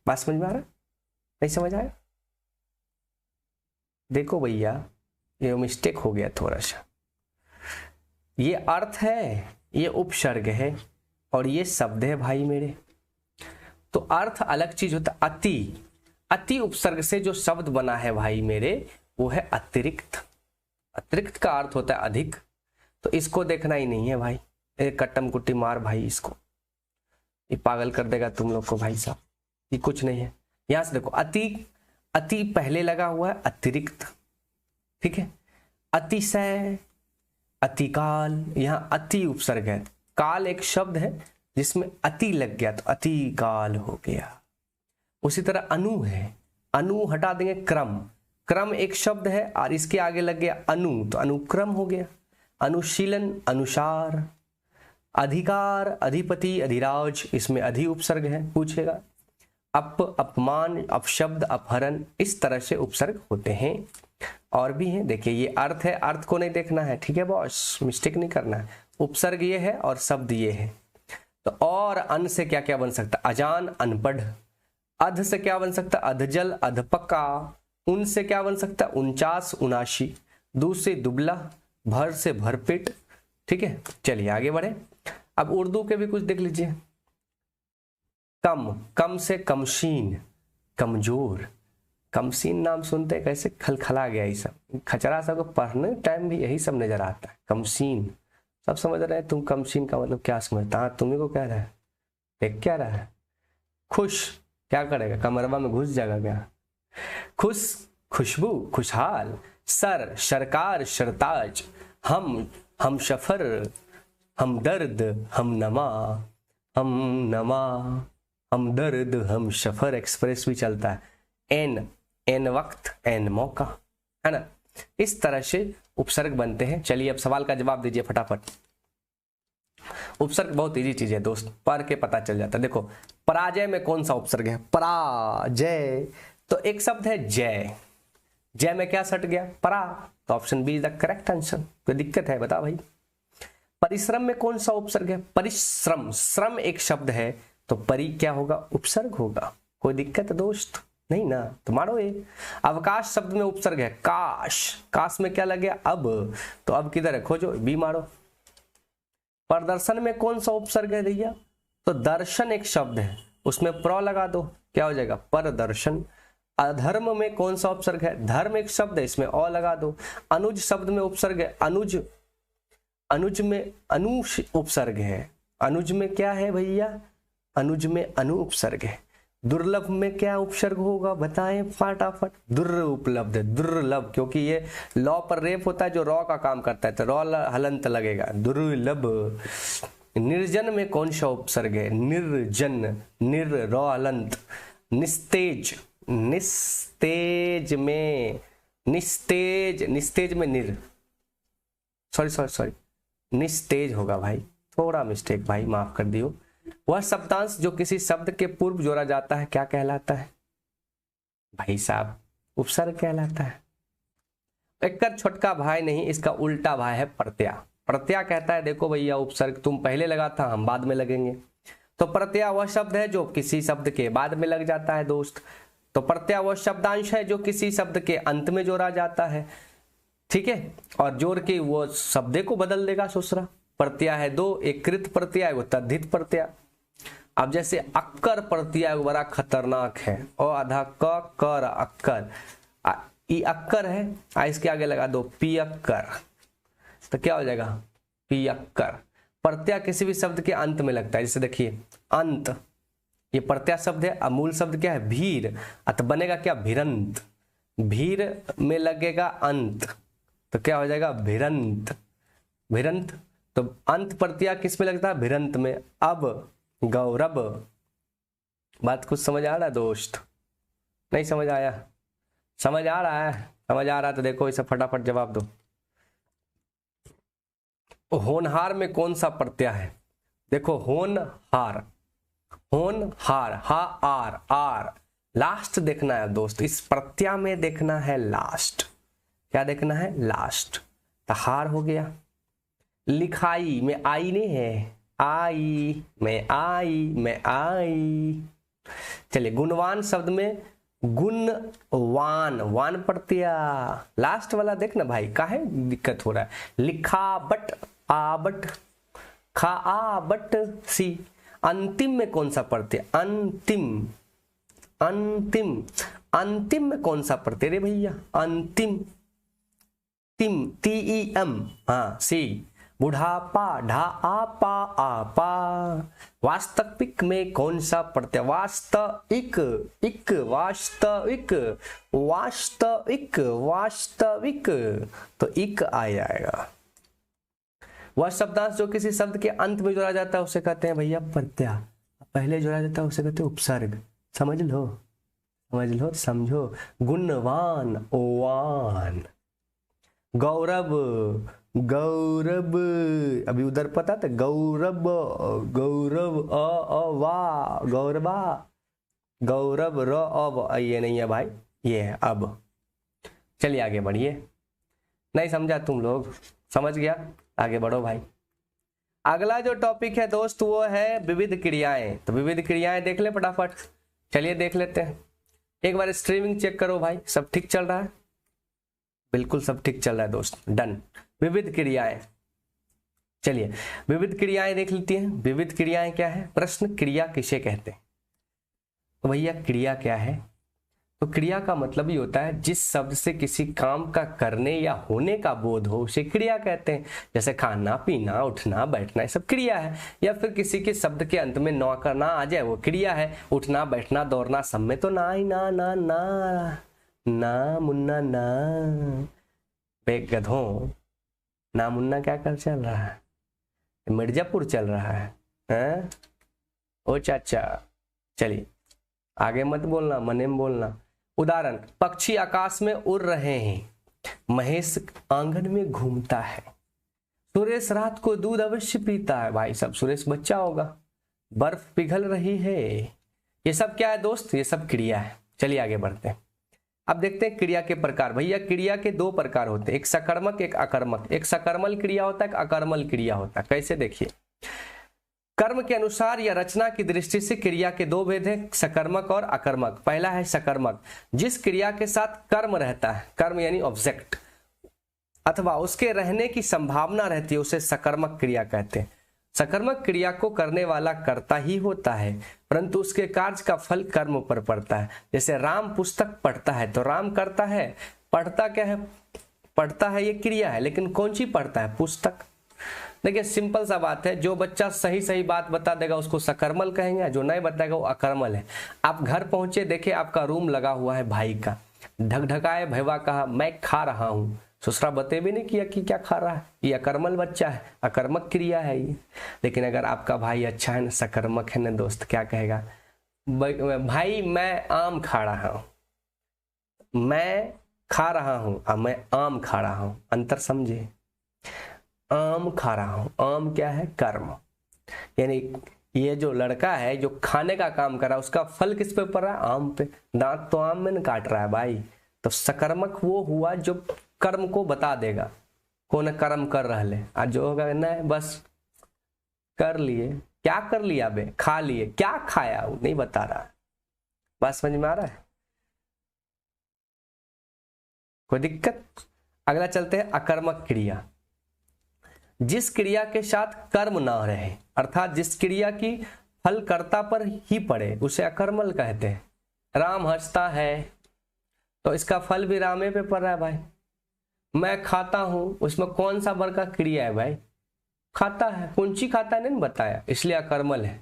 बात समझ में आ रहा? नहीं समझ आया? देखो भैया ये मिस्टेक हो गया थोड़ा सा। ये अर्थ है, ये उपसर्ग है और ये शब्द है भाई मेरे। तो अर्थ अलग चीज होता है। अति, अति उपसर्ग से जो शब्द बना है भाई मेरे वो है अतिरिक्त। अतिरिक्त का अर्थ होता है अधिक। तो इसको देखना ही नहीं है भाई, एक कट्टम कुट्टी मार भाई इसको, ये पागल कर देगा तुम लोग को भाई साहब। ये कुछ नहीं है। यहां से देखो अति, अति पहले लगा हुआ है, अतिरिक्त। ठीक है। अतिशय, अतिकाल, यहाँ अति उपसर्ग है। काल एक शब्द है जिसमें अति लग गया तो अति काल हो गया। उसी तरह अनु है, अनु हटा देंगे, क्रम, क्रम एक शब्द है और इसके आगे लग गया अनु तो अनुक्रम हो गया। अनुशीलन, अनुसार, अधिकार, अधिपति, अधिराज, इसमें अधि उपसर्ग है, पूछेगा। अपमान, अपशब्द, अपहरण, इस तरह से उपसर्ग होते हैं। और भी हैं, देखिए ये अर्थ है, अर्थ को नहीं देखना है, ठीक है बॉस, मिस्टेक नहीं करना है। उपसर्ग ये है और शब्द ये है। तो और अन से क्या क्या बन सकता है? अजान, अनपढ़। अध से क्या बन सकता है? अधजल, अधपक्का। उन से क्या बन सकता है? 49, 79। दू से दुबला, भर से भरपेट। ठीक है, चलिए आगे बढ़े। अब उर्दू के भी कुछ देख लीजिए। कम, कम से कमशीन, कमजोर। कमसीन नाम सुनते कैसे खलखला गया, ये सब खचरा सब को पढ़ने टाइम भी यही सब नजर आता है। कमसीन, सब समझ रहे हैं तुम कमसीन का मतलब क्या समझता? हाँ तुम्ही को क्या रहा है, देख क्या रहा है? खुश, क्या करेगा? कमरवा में घुस जाएगा क्या? खुश, खुशबू खुशहाल, सर सरकार सरताज, हम सफर, हम दर्द हम नमा, हम नमा, हम दर्द हम सफर एक्सप्रेस भी चलता है। एन वक्त एन मौका, है ना। इस तरह से उपसर्ग बनते हैं। चलिए अब सवाल का जवाब दीजिए फटाफट। उपसर्ग बहुत इजी चीज है दोस्त, पढ़ के पता चल जाता है। देखो पराजय में कौन सा उपसर्ग है? पराजय। तो एक शब्द है जय, जय में क्या सट गया? परा। तो option B is the correct answer. कोई दिक्कत है बता भाई। परिश्रम में कौन सा उपसर्ग है? परिश्रम। श्रम एक शब्द है तो परि क्या होगा? उपसर्ग होगा। कोई दिक्कत है दोस्त? नहीं ना, तो मारो ये। अवकाश शब्द में उपसर्ग है काश, काश में क्या लग गया? अब। तो अब किधर है? खोजो, बी मारो। प्रदर्शन में कौन सा उपसर्ग है भैया? तो दर्शन एक शब्द है, उसमें प्र लगा दो, क्या हो जाएगा? परदर्शन। अधर्म में कौन सा उपसर्ग है? धर्म एक शब्द है, इसमें अ लगा दो। अनुज शब्द में उपसर्ग है अनुज, अनुज में अनु उपसर्ग है। अनुज में क्या है भैया? अनुज में अनु उपसर्ग है। दुर्लभ में क्या उपसर्ग होगा बताएं फटाफट? दुर्लभ, दुर्लभ, क्योंकि ये लॉ पर रेप होता है जो रॉ का काम करता है, तो रॉ हलंत लगेगा, दुर्लभ। निर्जन में कौन सा उपसर्ग है? निर्जन, निर रॉ हलंत। निस्तेज, निस्तेज में निस्तेज, निस्तेज में निर, सॉरी निस्तेज होगा भाई, थोड़ा मिस्टेक भाई, माफ कर दियो। वह शब्दांश जो किसी शब्द के पूर्व जोड़ा जाता है क्या कहलाता है? भाई साहब उपसर्ग कहलाता है। एक छोटका भाई नहीं, इसका उल्टा भाई है प्रत्यय। प्रत्यय कहता है देखो भैया उपसर्ग तुम पहले लगा था, हम बाद में लगेंगे। तो प्रत्यय वह शब्द है जो किसी शब्द के बाद में लग जाता है दोस्त। तो प्रत्यय वह शब्दांश है जो किसी शब्द के अंत में जोड़ा जाता है, ठीक है, और जोड़ के वो शब्द को बदल देगा ससुरा। प्रत्यय है दो, एक कृत प्रत्यय, वो तद्धित प्रत्यय। अब जैसे अक्कर प्रत्यय बड़ा खतरनाक है, और आधा क कर अक्कर, ई अक्कर है, इसके आगे लगा दो पियक्कर, तो क्या हो जाएगा? पियक्कर। प्रत्यय किसी भी शब्द के अंत में लगता है, जैसे देखिए अंत, ये प्रत्यय शब्द है। मूल शब्द क्या है? भीर, तो बनेगा क्या? भिरंत। भीर में लगेगा अंत, तो क्या हो जाएगा? भिरंत। भिरंत। तो अंत प्रत्यय किस में लगता है? भिरंत में। अब गौरव। बात कुछ समझ आ रहा है दोस्त? नहीं समझ आया? समझ आ रहा है? समझ आ रहा है तो देखो इसे फटाफट जवाब दो। होनहार में कौन सा प्रत्यय है? देखो होनहार, होनहार, हा आर, आर लास्ट देखना है दोस्त, इस प्रत्यय में देखना है लास्ट। क्या देखना है? लास्ट। तो हार हो गया। लिखाई में आई नहीं है, आई में आई में आई। चलिए गुणवान शब्द में गुणवान, वान प्रत्यय लास्ट वाला देखना भाई, काहे दिक्कत हो रहा है? लिखा बट आबट, खा आ बट सी। अंतिम में कौन सा प्रत्यय? अंतिम, अंतिम, अंतिम में कौन सा प्रत्यय रे भैया? अंतिम, तिम, टी ई एम, हाँ सी। बुढ़ापा, ढा आपा आपा। वास्तविक में कौन सा प्रत्यय? वास्तविक, इक, वास्तविक, वास्तविक, वास्तविक, तो इक आ जाएगा। वह शब्दांश जो किसी शब्द के अंत में जोड़ा जाता है उसे कहते हैं भैया प्रत्यय। पहले जोड़ा जाता है उसे कहते हैं उपसर्ग। समझ लो, समझ लो, समझो। गुणवान, ओवान। गौरव, गौरव, अभी उधर पता था गौरव, गौरव अ वा, गौरवा, गौरव र अब, ये नहीं है भाई, ये है अब। चलिए आगे बढ़िए। नहीं समझा तुम लोग? समझ गया? आगे बढ़ो भाई। अगला जो टॉपिक है दोस्त वो है विविध क्रियाएं। तो विविध क्रियाएं देख ले फटाफट। चलिए देख लेते हैं। एक बार स्ट्रीमिंग चेक करो भाई, सब ठीक चल रहा है? बिल्कुल सब ठीक चल रहा है दोस्त, डन। विविध क्रियाएं, चलिए विविध क्रियाएं देख लेती हैं। विविध क्रियाएं क्या है? प्रश्न, क्रिया किसे कहते हैं? तो भैया क्रिया क्या है? तो क्रिया का मतलब ही होता है जिस शब्द से किसी काम का करने या होने का बोध हो उसे क्रिया कहते हैं। जैसे खाना, पीना, उठना, बैठना, ये सब क्रिया है। या फिर किसी के शब्द के अंत में न करना आ जाए वो क्रिया है। उठना, बैठना, दौड़ना, सब में तो ना ही ना ना ना ना मुन्ना ना। बे गधों, ना मुन्ना क्या कर चल रहा है? मिर्जापुर चल रहा है हैं? ओ चाचा, चलिए आगे मत बोलना, मने में बोलना। उदाहरण, पक्षी आकाश में उड़ रहे हैं, महेश आंगन में घूमता है, सुरेश रात को दूध अवश्य पीता है। भाई सब सुरेश बच्चा होगा। बर्फ पिघल रही है। ये सब क्या है दोस्त? ये सब क्रिया है। चलिए आगे बढ़ते हैं। अब देखते हैं क्रिया के प्रकार। भैया क्रिया के दो प्रकार होते हैं, एक सकर्मक एक अकर्मक। एक सकर्मल क्रिया होता है, एक अकर्मल क्रिया होता है। कैसे? देखिए, कर्म के अनुसार या रचना की दृष्टि से क्रिया के दो भेद हैं, सकर्मक और अकर्मक। पहला है सकर्मक, जिस क्रिया के साथ कर्म रहता है, कर्म यानी ऑब्जेक्ट, अथवा उसके रहने की संभावना रहती है, उसे सकर्मक क्रिया कहते हैं। सकर्मक क्रिया को करने वाला कर्ता ही होता है, परंतु उसके कार्य का फल कर्म पर पड़ता है। जैसे राम पुस्तक पढ़ता है तो राम करता है, पढ़ता क्या है? पढ़ता है, ये क्रिया है, लेकिन कौन सी पढ़ता है? पुस्तक। देखिए सिंपल सा बात है, जो बच्चा सही सही बात बता देगा उसको सकर्मल कहेंगे, जो नहीं बताएगा वो अकर्मल है। आप घर पहुंचे, देखे आपका रूम लगा हुआ है भाई का, ढकढकाए, भैया कहा मैं खा रहा हूँ, ससुरा बते भी नहीं किया कि क्या खा रहा है, ये अकर्मल बच्चा है, अकर्मक क्रिया है ये। लेकिन अगर आपका भाई अच्छा है ना, सकर्मक है ना दोस्त, क्या कहेगा? भाई मैं आम खा रहा हूँ, मैं खा रहा हूँ, अब मैं आम खा रहा हूँ। अंतर समझे? आम खा रहा हूँ, आम क्या है? कर्म। यानी ये जो लड़का है जो खाने का काम कर रहा है, उसका फल किस पे पड़ रहा है? आम पे। दांत तो आम में न काट रहा है भाई। तो सकर्मक वो हुआ जो कर्म को बता देगा, कौन कर्म कर रहा है। आज जो होगा ना, बस कर लिए। क्या कर लिया बे? खा लिए। क्या खाया वो नहीं बता रहा। बात समझ में आ रहा है? कोई दिक्कत? अगला चलते हैं अकर्मक क्रिया। जिस क्रिया के साथ कर्म ना रहे, अर्थात जिस क्रिया की फल कर्ता पर ही पड़े, उसे अकर्मल कहते हैं। राम हंसता है तो इसका फल भी रामे पे पड़ रहा है भाई। मैं खाता हूं, उसमें कौन सा वर्ग का क्रिया है भाई? खाता है। कौन सी खाता है नहीं बताया, इसलिए अकर्मल है।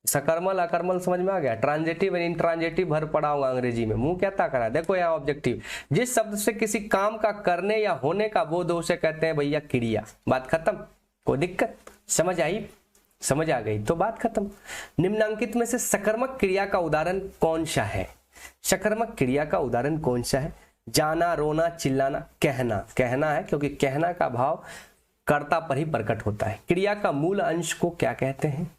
सकर्मल अकर्मल समझ में आ गया? ट्रांजिटिव एंड इंट्रांजिटिव भर पड़ा होगा अंग्रेजी में। मुंह क्या ताक रहा है? देखो यहाँ ऑब्जेक्टिव, जिस शब्द से किसी काम का करने या होने का बोध हो उसे कहते हैं भैया क्रिया। बात खत्म। कोई दिक्कत? समझ आई? समझ आ गई तो बात खत्म। निम्नांकित में से सकर्मक क्रिया का उदाहरण कौन सा है? सकर्मक क्रिया का उदाहरण कौन सा है? जाना, रोना, चिल्लाना, कहना। कहना है क्योंकि कहना का भाव कर्ता पर ही प्रकट होता है। क्रिया का मूल अंश को क्या कहते हैं?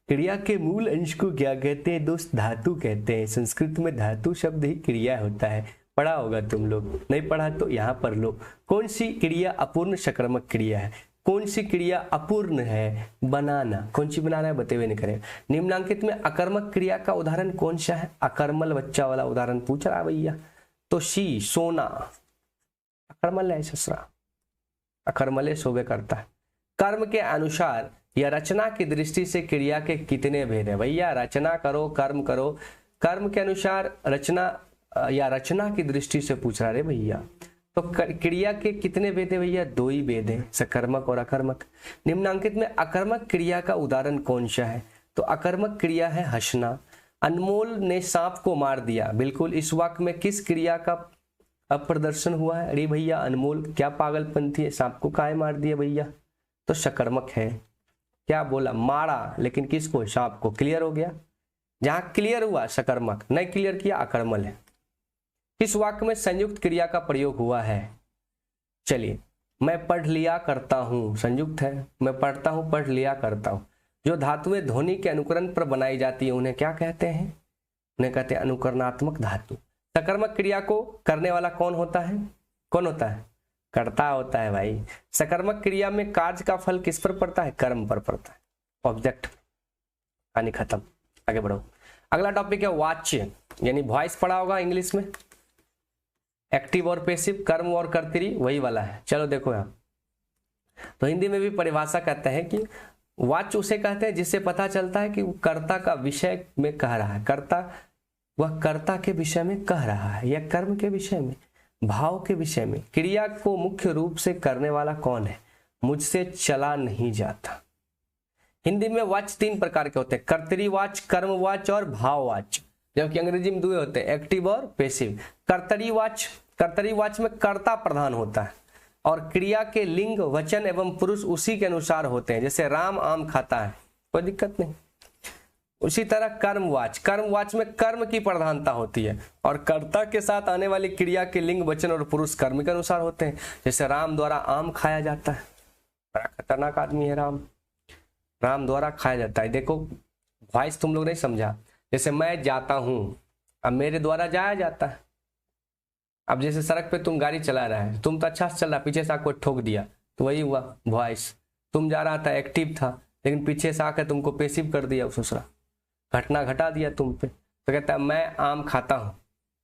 क्रिया के मूल अंश को क्या कहते हैं दोस्त? धातु कहते हैं। संस्कृत में धातु शब्द ही क्रिया होता है। पढ़ा होगा तुम लोग, नहीं पढ़ा तो यहाँ पर लो। कौन सी क्रिया अपूर्ण सकर्मक क्रिया है? कौन सी क्रिया अपूर्ण है? बनाना। कौन सी बनाना है बते हुए नहीं करेगा। निम्नांकित में अकर्मक क्रिया का उदाहरण कौन सा है? अकर्मल बच्चा वाला उदाहरण पूछ रहा भैया। तो शी, सोना, अकर्मल है ससुरा, अकर्मले शोभे करता है। कर्म के अनुसार या रचना की दृष्टि से क्रिया के कितने भेद है? भैया रचना करो, कर्म करो, कर्म के अनुसार रचना या रचना की दृष्टि से पूछ रहा रे भैया। तो क्रिया के कितने भेद है भैया? दो ही भेद है, सकर्मक और अकर्मक। निम्नांकित में अकर्मक क्रिया का उदाहरण कौन सा है? तो अकर्मक क्रिया है हंसना। अनमोल ने सांप को मार दिया। बिल्कुल, इस वाक्य में किस क्रिया का अप्रदर्शन हुआ है? अरे भैया अनमोल क्या पागलपंथी है, सांप को काहे मार दिया भैया? तो सकर्मक है। क्या बोला? मारा, लेकिन किसको? सांप को। क्लियर हो गया? जहां क्लियर हुआ सकर्मक, नहीं क्लियर किया अकर्मल है। किस वाक्य में संयुक्त क्रिया का प्रयोग हुआ है? चलिए, मैं पढ़ लिया करता हूं, संयुक्त है। मैं पढ़ता हूं, पढ़ लिया करता हूं। जो धातुएं ध्वनि के अनुकरण पर बनाई जाती है उन्हें क्या कहते हैं? उन्हें कहते हैं अनुकरणात्मक धातु। सकर्मक क्रिया को करने वाला कौन होता है? कौन होता है? कर्ता होता है भाई। सकर्मक क्रिया में कार्य का फल किस पर पड़ता है? कर्म पर पड़ता है, ऑब्जेक्ट। कहानी खत्म, आगे बढ़ो। अगला टॉपिक है वाच्य, यानी वॉइस पढ़ा होगा इंग्लिश में। एक्टिव और पैसिव, कर्म और कर्तरी, वही वाला है। चलो देखो यहाँ, तो हिंदी में भी परिभाषा कहते हैं कि वाच्य उसे कहते हैं जिससे पता चलता है कि वो कर्ता का विषय में कह रहा है। कर्ता, वह कर्ता के विषय में कह रहा है या कर्म के विषय में, भाव के विषय में। क्रिया को मुख्य रूप से करने वाला कौन है? मुझसे चला नहीं जाता। हिंदी में वाच्य तीन प्रकार के होते हैं, कर्तरी वाच्य, कर्म वाच्य और भाव वाच्य। जबकि अंग्रेजी में 2 होते हैं, एक्टिव और पैसिव। कर्तरी वाच्य में कर्ता प्रधान होता है और क्रिया के लिंग, वचन एवं पुरुष उसी के अनुसार होते हैं, जैसे राम आम खाता है, कोई दिक्कत नहीं। उसी तरह कर्मवाच में कर्म की प्रधानता होती है और कर्ता के साथ आने वाली क्रिया के लिंग, वचन और पुरुष कर्म के अनुसार होते हैं, जैसे राम द्वारा आम खाया जाता है। बड़ा खतरनाक आदमी है राम द्वारा खाया जाता है। देखो वॉइस तुम लोग नहीं समझा, जैसे मैं जाता हूं, अब मेरे द्वारा जाया जाता है। अब जैसे सड़क पे तुम गाड़ी चला रहा है, तुम तो अच्छा से चल रहा, पीछे से आकर ठोक दिया तो वही हुआ वॉइस। तुम जा रहा था, एक्टिव था, लेकिन पीछे से आकर तुमको पैसिव कर दिया, दूसरा घटना घटा दिया तुम पे, तो कहता है मैं आम खाता हूँ।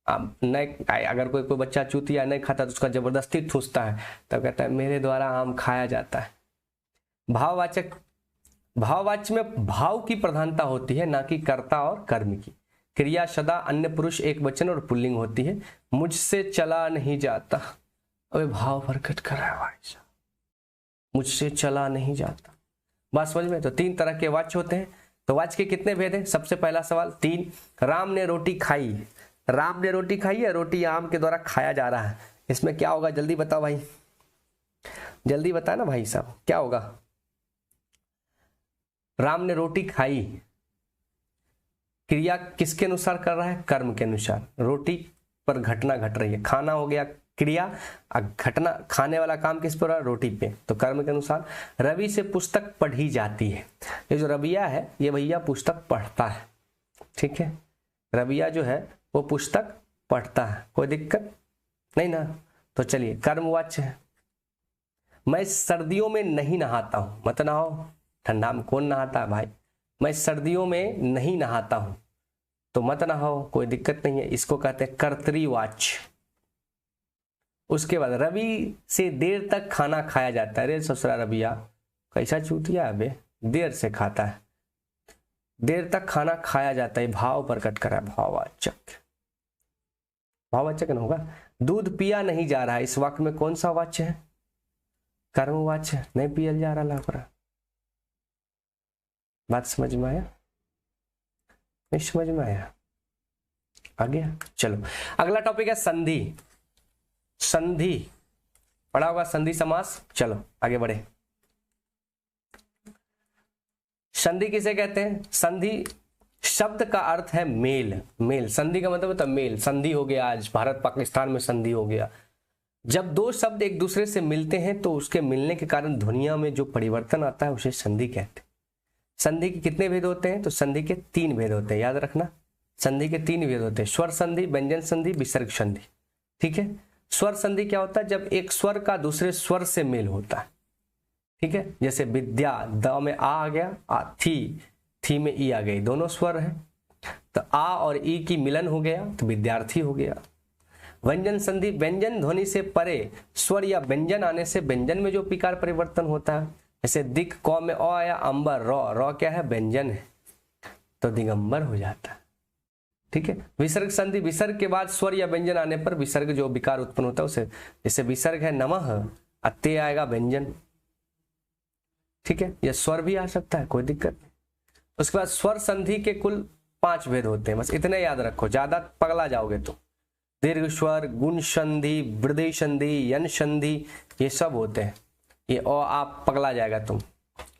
अब नहीं, अगर कोई बच्चा चूतिया नहीं खाता तो उसका जबरदस्ती ठूसता है, तब कहता है मेरे द्वारा आम खाया जाता है। भाववाच्य में भाव की प्रधानता होती है, ना कि कर्ता और कर्म की। क्रिया सदा अन्य पुरुष एक वचन और पुल्लिंग होती है। मुझसे चला नहीं जाता, अबे भाव प्रकट कर रहा है भाई साहब, मुझसे चला नहीं जाता। बात समझ में? तो 3 तरह के वाच्य होते हैं। तो वाच्य के कितने भेद हैं? सबसे पहला सवाल 3, राम ने रोटी खाई। राम ने रोटी खाई है, रोटी आम के द्वारा खाया जा रहा है, इसमें क्या होगा जल्दी बताओ भाई, जल्दी बता ना भाई साहब, क्या होगा? राम ने रोटी खाई, क्रिया किसके अनुसार कर रहा है? कर्म के अनुसार। रोटी पर घटना घट रही है, खाना हो गया क्रिया, घटना खाने वाला काम किस पर? रोटी पे, तो कर्म के अनुसार। रवि से पुस्तक पढ़ी जाती है। ये जो रविया है, ये भैया पुस्तक पढ़ता है, ठीक है। रविया जो है वो पुस्तक पढ़ता है, कोई दिक्कत नहीं ना। तो चलिए कर्मवाच्य है। मैं सर्दियों में नहीं नहाता हूं, मत नहाओ, ठंडा में कौन नहाता है भाई। मैं सर्दियों में नहीं नहाता हूं, तो मत नहाओ, कोई दिक्कत नहीं है, इसको कहते हैं कर्तरीवाच्य। उसके बाद रवि से देर तक खाना खाया जाता है। अरे ससुरा रविया कैसा चूतिया है बे, देर से खाता है, देर तक खाना खाया जाता है, भाव प्रकट करा, भाववाचक। भाववाचक न होगा। दूध पिया नहीं जा रहा है, इस वाक्य में कौन सा वाच्य है? कर्मवाच्य। नहीं पियल जा रहा लापरा। बात समझ में आया? नहीं समझ में आया? आ गया? चलो अगला टॉपिक है संधि। संधि पढ़ा होगा, संधि समास। चलो आगे बढ़े। संधि किसे कहते हैं? संधि शब्द का अर्थ है मेल। मेल, संधि का मतलब होता है मेल। संधि हो गया, आज भारत पाकिस्तान में संधि हो गया। जब 2 शब्द एक दूसरे से मिलते हैं तो उसके मिलने के कारण ध्वनिया में जो परिवर्तन आता है उसे संधि कहते हैं। संधि के कितने भेद होते हैं? तो संधि के 3 भेद होते हैं, याद रखना। संधि के 3 भेद होते हैं, स्वर संधि, व्यंजन संधि, विसर्ग संधि, ठीक है। स्वर संधि क्या होता है? जब एक स्वर का दूसरे स्वर से मेल होता है, ठीक है। जैसे विद्या, द में आ गया, थी में ई आ गई, दोनों स्वर है, तो आ और ई की मिलन हो गया तो विद्यार्थी हो गया। व्यंजन संधि, व्यंजन ध्वनि से परे स्वर या व्यंजन आने से व्यंजन में जो विकार परिवर्तन होता है, जैसे दिक क में अ आया, अंबर र क्या है? व्यंजन है, तो दिगंबर हो जाता है, ठीक है। विसर्ग संधि, विसर्ग के बाद स्वर या व्यंजन आने पर विसर्ग जो विकार उत्पन्न होता है उसे, जैसे विसर्ग है नमः, अत्ते आएगा व्यंजन, ठीक है। यह स्वर भी आ सकता है, कोई दिक्कत नहीं। उसके बाद स्वर संधि के कुल 5 भेद होते हैं, बस इतने याद रखो, ज्यादा पगला जाओगे तो। दीर्घ स्वर, गुण संधि, वृद्धि संधि, यन संधि, ये सब होते हैं। ये और आप पगला जाएगा तुम,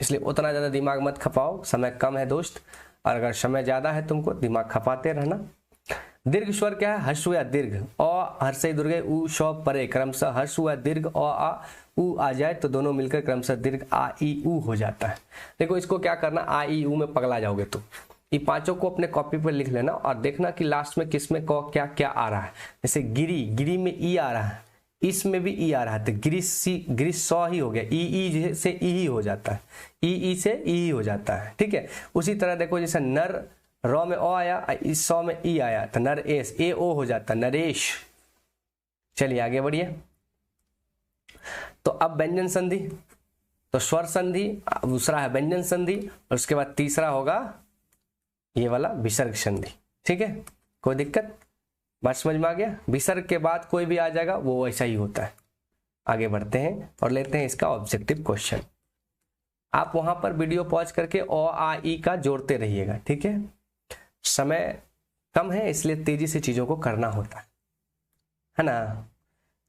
इसलिए उतना ज्यादा दिमाग मत खपाओ, समय कम है दोस्त, और अगर समय ज्यादा है तुमको दिमाग खपाते रहना। दीर्घ स्वर क्या है? हर्ष या दीर्घ, अ हर्षई दुर्गे उ श परे, क्रमशः हर्ष या दीर्घ अ आ उ आ जाए तो दोनों मिलकर क्रमशः दीर्घ आ ई उ हो जाता है। देखो इसको क्या करना, आ ई उ में पगला जाओगे तुम। ये 5 को अपने कॉपी पर लिख लेना और देखना कि लास्ट में किस में क्या क्या आ रहा है। जैसे गिरी, गिरी में ई आ रहा है, इसमें भी ई आ रहा है, तो गिरी सौ ही हो गया, ई से ई ही हो जाता है, ई से ई ही हो जाता है, ठीक है। उसी तरह देखो जैसे नर, र में ओ आया, इस 100 में ई आया, तो नरेश, ए ओ हो जाता है, नरेश। चलिए आगे बढ़िए। तो अब व्यंजन संधि, तो स्वर संधि, दूसरा है व्यंजन संधि, और उसके बाद तीसरा होगा ये वाला विसर्ग संधि, ठीक है। कोई दिक्कत? बात समझ में आ गया? विसर्ग के बाद कोई भी आ जाएगा वो ऐसा ही होता है। आगे बढ़ते हैं और लेते हैं इसका ऑब्जेक्टिव क्वेश्चन। आप वहां पर वीडियो पॉज करके अ आ ई का जोड़ते रहिएगा, ठीक है। समय कम है, इसलिए तेजी से चीजों को करना होता है ना।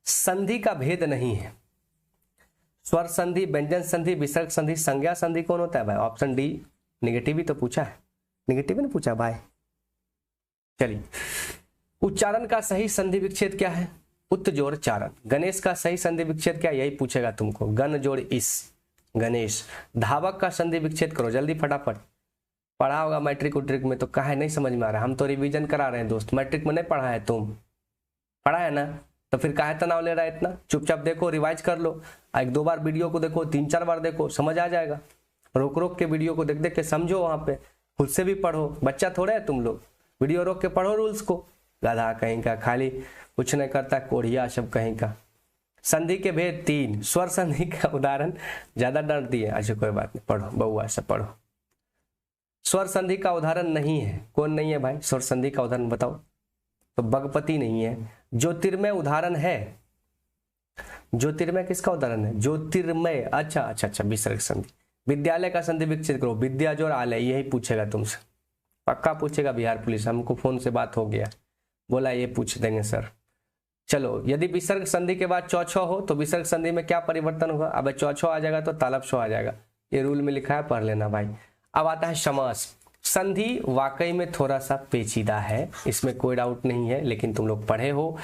संधि का भेद नहीं है। स्वर संधि, व्यंजन संधि, विसर्ग संधि, संज्ञा संधि कौन होता है भाई? Option D. निगेटिव ही तो पूछा है, निगेटिव नहीं पूछा भाई। चलिए, उच्चारण का सही संधि विच्छेद क्या है? उत जोड़ चारण। गणेश का सही संधि विच्छेद क्या? यही पूछेगा तुमको, गण जोड़ इस, गणेश। धावक का संधि विच्छेद करो जल्दी फटाफट। पढ़ा होगा मैट्रिक उट्रिक में, तो काहे नहीं समझ में आ रहा है? हम तो रिवीजन करा रहे हैं दोस्त, मैट्रिक में नहीं पढ़ा है तुम, पढ़ा है ना? तो फिर काहे तनाव ले रहा है इतना? चुपचाप देखो, रिवाइज कर लो, एक दो बार वीडियो को देखो, 3-4 बार देखो, समझ आ जाएगा। रोक रोक के वीडियो को देख देख के समझो, वहां पे खुद से भी पढ़ो। बच्चा थोड़े है तुम लोग, वीडियो रोक के पढ़ो रूल्स को। गधा कहीं का, खाली कुछ नहीं करता, कोढ़िया सब कहीं का। संधि के भेद 3। स्वर संधि का उदाहरण ज्यादा डर दिए, अच्छा कोई बात नहीं, पढ़ो बउआ सब पढ़ो। स्वर संधि का उदाहरण नहीं है, कौन नहीं है भाई? स्वर संधि का उदाहरण बताओ। तो बगपति नहीं है। ज्योतिर्मय उदाहरण है। ज्योतिर्मय किसका उदाहरण है? ज्योतिर्मय, अच्छा अच्छा अच्छा, विसर्ग संधि। विद्यालय का संधि विकसित करो, विद्या जोड़ आलय, यही पूछेगा तुमसे, पक्का पूछेगा बिहार पुलिस। हमको फोन से बात हो गया, बोला ये पूछ देंगे सर। चलो, यदि विसर्ग संधि के बाद चौछो हो तो विसर्ग संधि में क्या परिवर्तन होगा? अब चौछो आ जाएगा तो तालब शो आ जाएगा, ये रूल में लिखा है, पढ़ लेना भाई। अब आता है समास। संधि वाकई में थोड़ा सा पेचीदा है, इसमें कोई डाउट नहीं है, लेकिन तुम लोग पढ़े हो,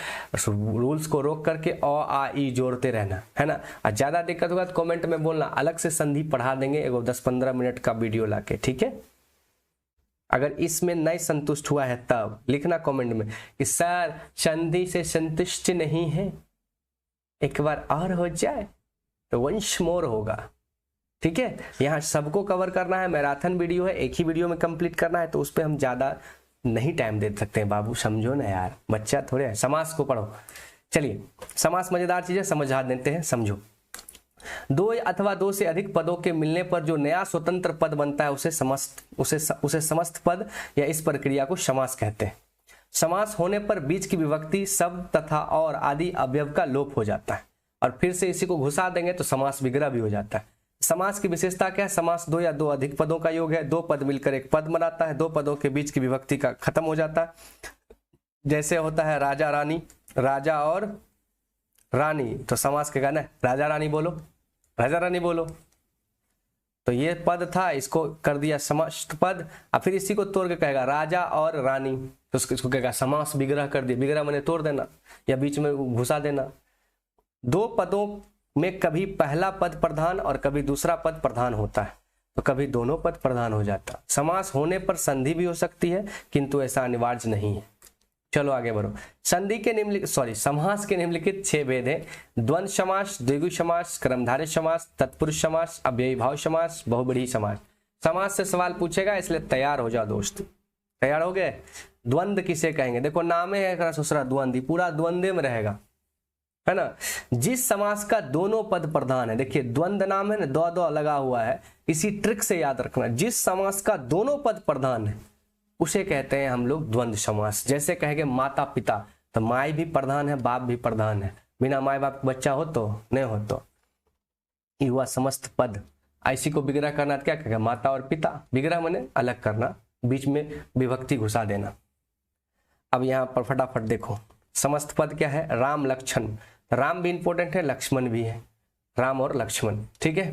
रूल्स को रोक करके अ आ ई जोड़ते रहना, है ना। और ज्यादा दिक्कत होगा तो कमेंट में बोलना, अलग से संधि पढ़ा देंगे, एगो 10-15 मिनट का वीडियो लाके, ठीक है। अगर इसमें नहीं संतुष्ट हुआ है तब लिखना कमेंट में कि सर संधि से संतुष्ट नहीं है, एक बार और हो जाए तो वंश मोर होगा, ठीक है। यहाँ सबको कवर करना है, मैराथन वीडियो है, एक ही वीडियो में कंप्लीट करना है, तो उस पर हम ज्यादा नहीं टाइम दे सकते हैं बाबू, समझो ना यार, बच्चा थोड़े है। समास को पढ़ो। चलिए, समास मजेदार चीजें समझा देते हैं, समझो। 2 अथवा 2 से अधिक पदों के मिलने पर जो नया स्वतंत्र पद बनता है उसे समस्त पद या इस प्रक्रिया को समास कहते हैं। समास होने पर बीच की विभक्ति, शब्द तथा और आदि अवयव का लोप हो जाता है, और फिर से इसी को घुसा देंगे तो समास विग्रह भी हो जाता है। समास की विशेषता क्या है? समास 2 या 2 अधिक पदों का योग है, 2 पद मिलकर एक पद बनाता है, 2 पदों के बीच की विभक्ति का खत्म हो जाता है। जैसे होता है राजा रानी, राजा और रानी, तो समास के गाना राजा रानी बोलो, राजा रानी बोलो, तो ये पद था, इसको कर दिया समस्त पद, और फिर इसी को तोड़ के कहेगा राजा और रानी, तो इसको कहेगा समास विग्रह कर दिया। विग्रह मैंने तोड़ देना या बीच में घुसा देना। 2 पदों में कभी पहला पद प्रधान और कभी दूसरा पद प्रधान होता है, तो कभी दोनों पद प्रधान हो जाता। समास होने पर संधि भी हो सकती है, किंतु ऐसा अनिवार्य नहीं है। चलो आगे बढ़ो। संधि के समास के निम्नलिखित 6 भेद हैं: द्वंद्व समास, द्विगु समास, कर्मधारय समास, तत्पुरुष समास, अव्ययी भाव समास, बहुब्रीहि समास। समास से सवाल पूछेगा, इसलिए तैयार हो जाओ दोस्त। तैयार हो गए? द्वंद्व किसे कहेंगे? देखो नामे है ससुरा द्वंद्व, पूरा द्वंद्व में रहेगा, है ना। जिस समास का दोनों पद प्रधान है, देखिए द्वंद्व नाम है ना, दो लगा हुआ है, इसी ट्रिक से याद रखना। जिस समास का दोनों पद प्रधान है उसे कहते हैं हम लोग द्वंद्व समास। जैसे कहेंगे माता पिता, तो माई भी प्रधान है, बाप भी प्रधान है, बिना माई बाप बच्चा हो तो नहीं हो, तो ये हुआ समस्त पद। ऐसी को विग्रह करना क्या कहेगा? माता और पिता, विग्रह माने अलग करना, बीच में विभक्ति घुसा देना। अब यहाँ पर फटाफट देखो, समस्त पद क्या है? राम लक्ष्मण, राम भी इंपॉर्टेंट है, लक्ष्मण भी है, राम और लक्ष्मण, ठीक है।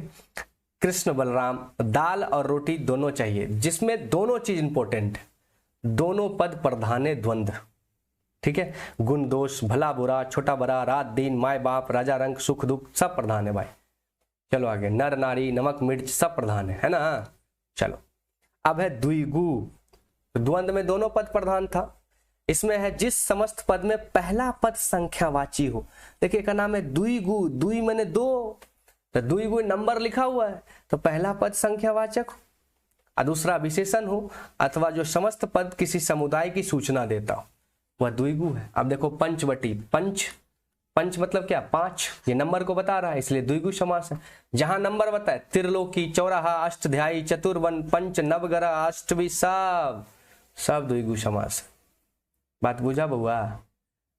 कृष्ण बलराम, दाल और रोटी दोनों चाहिए, जिसमें दोनों चीज इंपॉर्टेंट, दोनों पद प्रधान द्वंद्व, ठीक है। गुण दोष, भला बुरा, छोटा बड़ा, रात दिन, माय बाप, राजा रंग, सुख दुख, सब प्रधान है भाई। चलो आगे, नर नारी, नमक मिर्च, सब प्रधान है ना। चलो अब है द्विगु। द्वंद्व में दोनों पद प्रधान था, इसमें है जिस समस्त पद में पहला पद संख्यावाची हो। देखिए का नाम है द्विगु, द्वि मैंने 2, तो द्विगु नंबर लिखा हुआ है, तो पहला पद संख्यावाचक हो और दूसरा विशेषण हो, अथवा जो समस्त पद किसी समुदाय की सूचना देता हो, वह द्विगु है। अब देखो पंचवटी, पंच मतलब क्या? 5, ये नंबर को बता रहा है, इसलिए द्विगु समास है। जहां नंबर बताए, त्रिलोकी, चौराहा, अष्टध्यायी, चतुर्वन, पंच, नवग्रह, अष्टवी, सब द्विगु समास है। बात बुझा बउआ?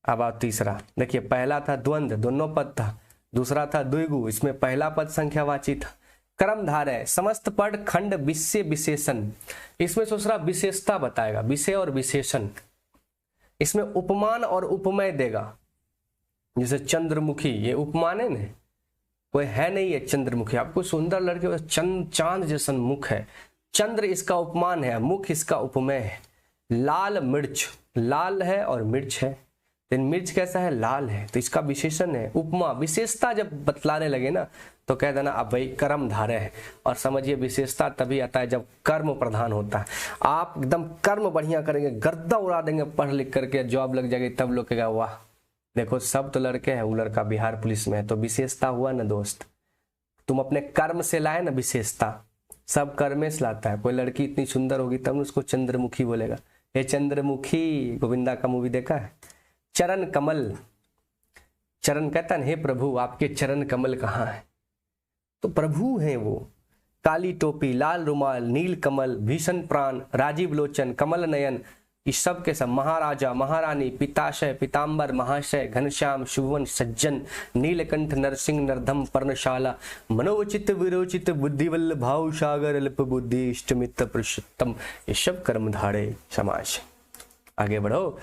अब आओ तीसरा, देखिए पहला था द्वंद्व, दोनों पद था, दूसरा था द्विगु, इसमें पहला पद संख्यावाची था। कर्मधारय, समस्त पद खंड विषय विशेषण, इसमें दूसरा विशेषता बताएगा, विषय और विशेषण, इसमें उपमान और उपमेय देगा। जैसे चंद्रमुखी, ये उपमान है ना, कोई है नहीं है चंद्रमुखी, आपको सुंदर लड़के चांद जैसन मुख है, चंद्र इसका उपमान है, मुख इसका उपमेय है। लाल मिर्च, लाल है और मिर्च है, लेकिन मिर्च कैसा है, लाल है, तो इसका विशेषण है। उपमा, विशेषता जब बतलाने लगे ना तो कह देना अब भाई कर्म धारे है, और समझिए विशेषता तभी आता है जब कर्म प्रधान होता है। आप एकदम कर्म बढ़िया करेंगे, गर्दा उड़ा देंगे, पढ़ लिख करके जॉब लग जाएगी, तब लोग कहेगा वाह देखो सब तो लड़के हैं, वो लड़का बिहार पुलिस में है, तो विशेषता हुआ ना दोस्त। तुम अपने कर्म से लाए ना विशेषता, सब कर्मे से लाता है। कोई लड़की इतनी सुंदर होगी तब उसको चंद्रमुखी बोलेगा। ये चंद्रमुखी, गोविंदा का मूवी देखा है। चरण कमल, चरण कहता है हे प्रभु आपके चरण कमल कहाँ है, तो प्रभु हैं वो। काली टोपी, लाल रुमाल, नील कमल, भीषण प्राण, राजीव लोचन, कमल नयन, इस सब के सब। महाराजा, महारानी, पिताशय, पिताम्बर, महाशय, घनश्याम, शुभवन, सज्जन, नीलकंठ, नरसिंह, नरधम, पर्णशाला, मनोचित, विरोचित, बुद्धिवल्ल, भाव सागर, अल्प बुद्धि, इष्टमित्र, पुरुषोत्तम, ये सब कर्मधारे समास। आगे बढ़ो।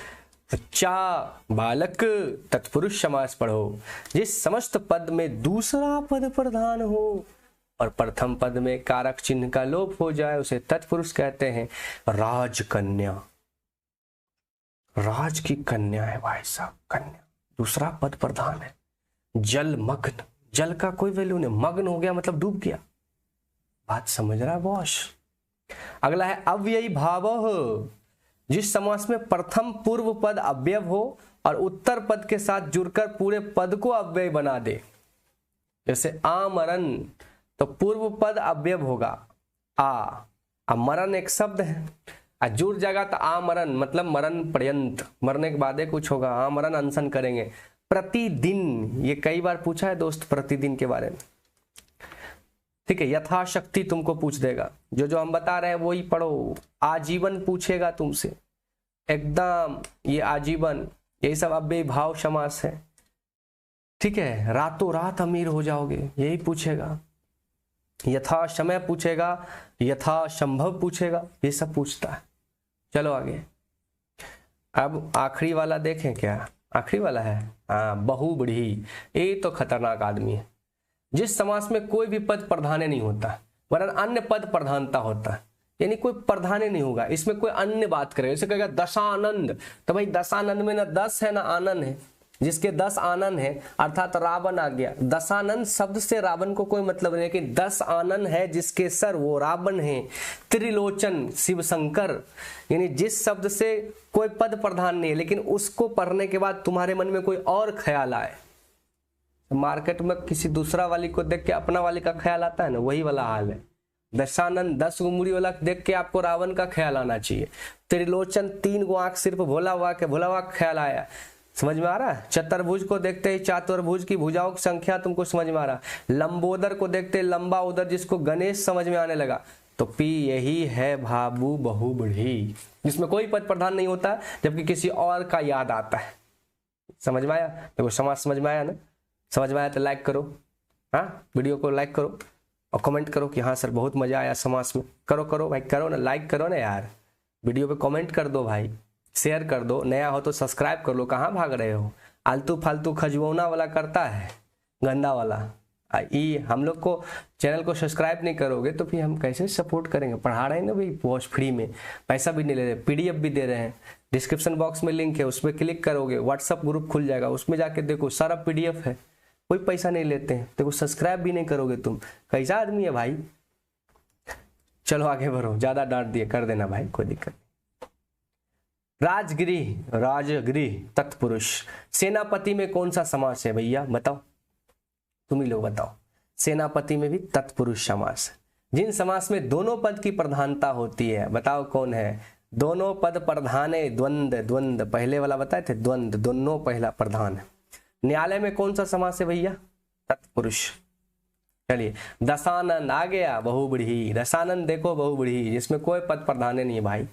चा बालक तत्पुरुष समास पढ़ो। जिस समस्त पद में दूसरा पद प्रधान हो और प्रथम पद में कारक चिन्ह का लोप हो जाए उसे तत्पुरुष कहते हैं। राजकन्या, राज की कन्या है भाई साहब, कन्या, दूसरा पद प्रधान है। जलमग्न, जल का कोई वैल्यू नहीं, मग्न हो गया मतलब डूब गया, बात समझ रहा है बॉस। अगला है अव्ययी भावः। जिस समास में प्रथम पूर्व पद अव्यय हो और उत्तर पद के साथ जुड़कर पूरे पद को अव्यय बना दे। जैसे आमरण, तो पूर्व पद अव्यय होगा आ, मरण एक शब्द है, जुड़ जाएगा तो आमरण मतलब मरण पर्यंत, मरने के बाद कुछ होगा, आमरण अनशन करेंगे। प्रतिदिन, ये कई बार पूछा है दोस्त प्रतिदिन के बारे में, ठीक है। यथाशक्ति तुमको पूछ देगा, जो हम बता रहे हैं वही पढ़ो। आजीवन पूछेगा तुमसे, एकदम ये आजीवन, यही सब अव्ययी भाव समास है, ठीक है। रातों रात अमीर हो जाओगे, यही पूछेगा। यथा समय पूछेगा, यथा संभव पूछेगा, ये सब पूछता है। चलो आगे। अब आखिरी वाला देखें, क्या आखिरी वाला है, हाँ, बहुब्रीहि। ये तो खतरनाक आदमी है। जिस समास में कोई भी पद प्रधान नहीं होता वरन अन्य पद प्रधानता होता है, यानी कोई प्रधान नहीं होगा, इसमें कोई अन्य बात करेगा। जैसे कहेगा दशानंद, तो भाई दशानंद में ना 10 है ना आनंद है, जिसके 10 आनंद है अर्थात रावण आ गया। दशानंद शब्द से रावण को कोई मतलब नहीं, लेकिन 10 आनंद है जिसके सर वो रावण है। त्रिलोचन शिव शंकर, यानी जिस शब्द से कोई पद प्रधान नहीं है लेकिन उसको पढ़ने के बाद तुम्हारे मन में कोई और ख्याल आए। मार्केट में किसी दूसरा वाली को देख के अपना वाली का ख्याल आता है ना, वही वाला हाल है। दशानंद 10 उंगली वाला देख के आपको रावण का ख्याल आना चाहिए। त्रिलोचन 3 गो आंख सिर्फ भोला हुआ के भोला हुआ ख्याल आया, समझ में आ रहा है। चतुर्भुज को देखते ही चातुर्भुज की भुजाओं की संख्या तुमको समझ में आ रहा। लंबोदर को देखते लंबा उदर, जिसको गणेश समझ में आने लगा। तो पी यही है भाबू बहुब्रीहि, जिसमें कोई पद प्रधान नहीं होता जबकि किसी और का याद आता है। समझ में आया? देखो समास समझ में आया ना? समझ में आया तो लाइक करो, हाँ वीडियो को लाइक करो और कमेंट करो कि हाँ सर बहुत मजा आया समास में। करो भाई, करो ना, लाइक करो ना यार, वीडियो पे कमेंट कर दो भाई, शेयर कर दो, नया हो तो सब्सक्राइब कर लो। कहाँ भाग रहे हो? आलतू फालतू खजवौना वाला करता है, गंदा वाला। ये हम लोग को चैनल को सब्सक्राइब नहीं करोगे तो फिर हम कैसे सपोर्ट करेंगे? पढ़ा रहे हैं ना भाई, वॉच फ्री में, पैसा भी नहीं ले रहे, PDF भी दे रहे हैं। डिस्क्रिप्शन बॉक्स में लिंक है, उसमें क्लिक करोगे व्हाट्सअप ग्रुप खुल जाएगा, उसमें जाके देखो सारा PDF है, कोई पैसा नहीं लेते हैं। देखो सब्सक्राइब भी नहीं करोगे तुम, कैसा आदमी है भाई? चलो आगे बढ़ो, ज्यादा डांट दिए, कर देना भाई, कोई दिक्कत। राजगृह, राजगृह तत्पुरुष। सेनापति में कौन सा समास है भैया बताओ, तुम ही लोग बताओ। सेनापति में भी तत्पुरुष समास है। जिन समास में दोनों पद की प्रधानता होती है, बताओ कौन है? दोनों पद प्रधान है, द्वंद्व, द्वंद्व पहले वाला बताए थे, द्वंद्व, दोनों पहला प्रधान है। न्यायालय में कौन सा समास है भैया? तत्पुरुष। चलिए दशानंद आ गया, बहुब्रीहि। दशानंद देखो बहुब्रीहि, जिसमें कोई पद प्रधान नहीं है भाई।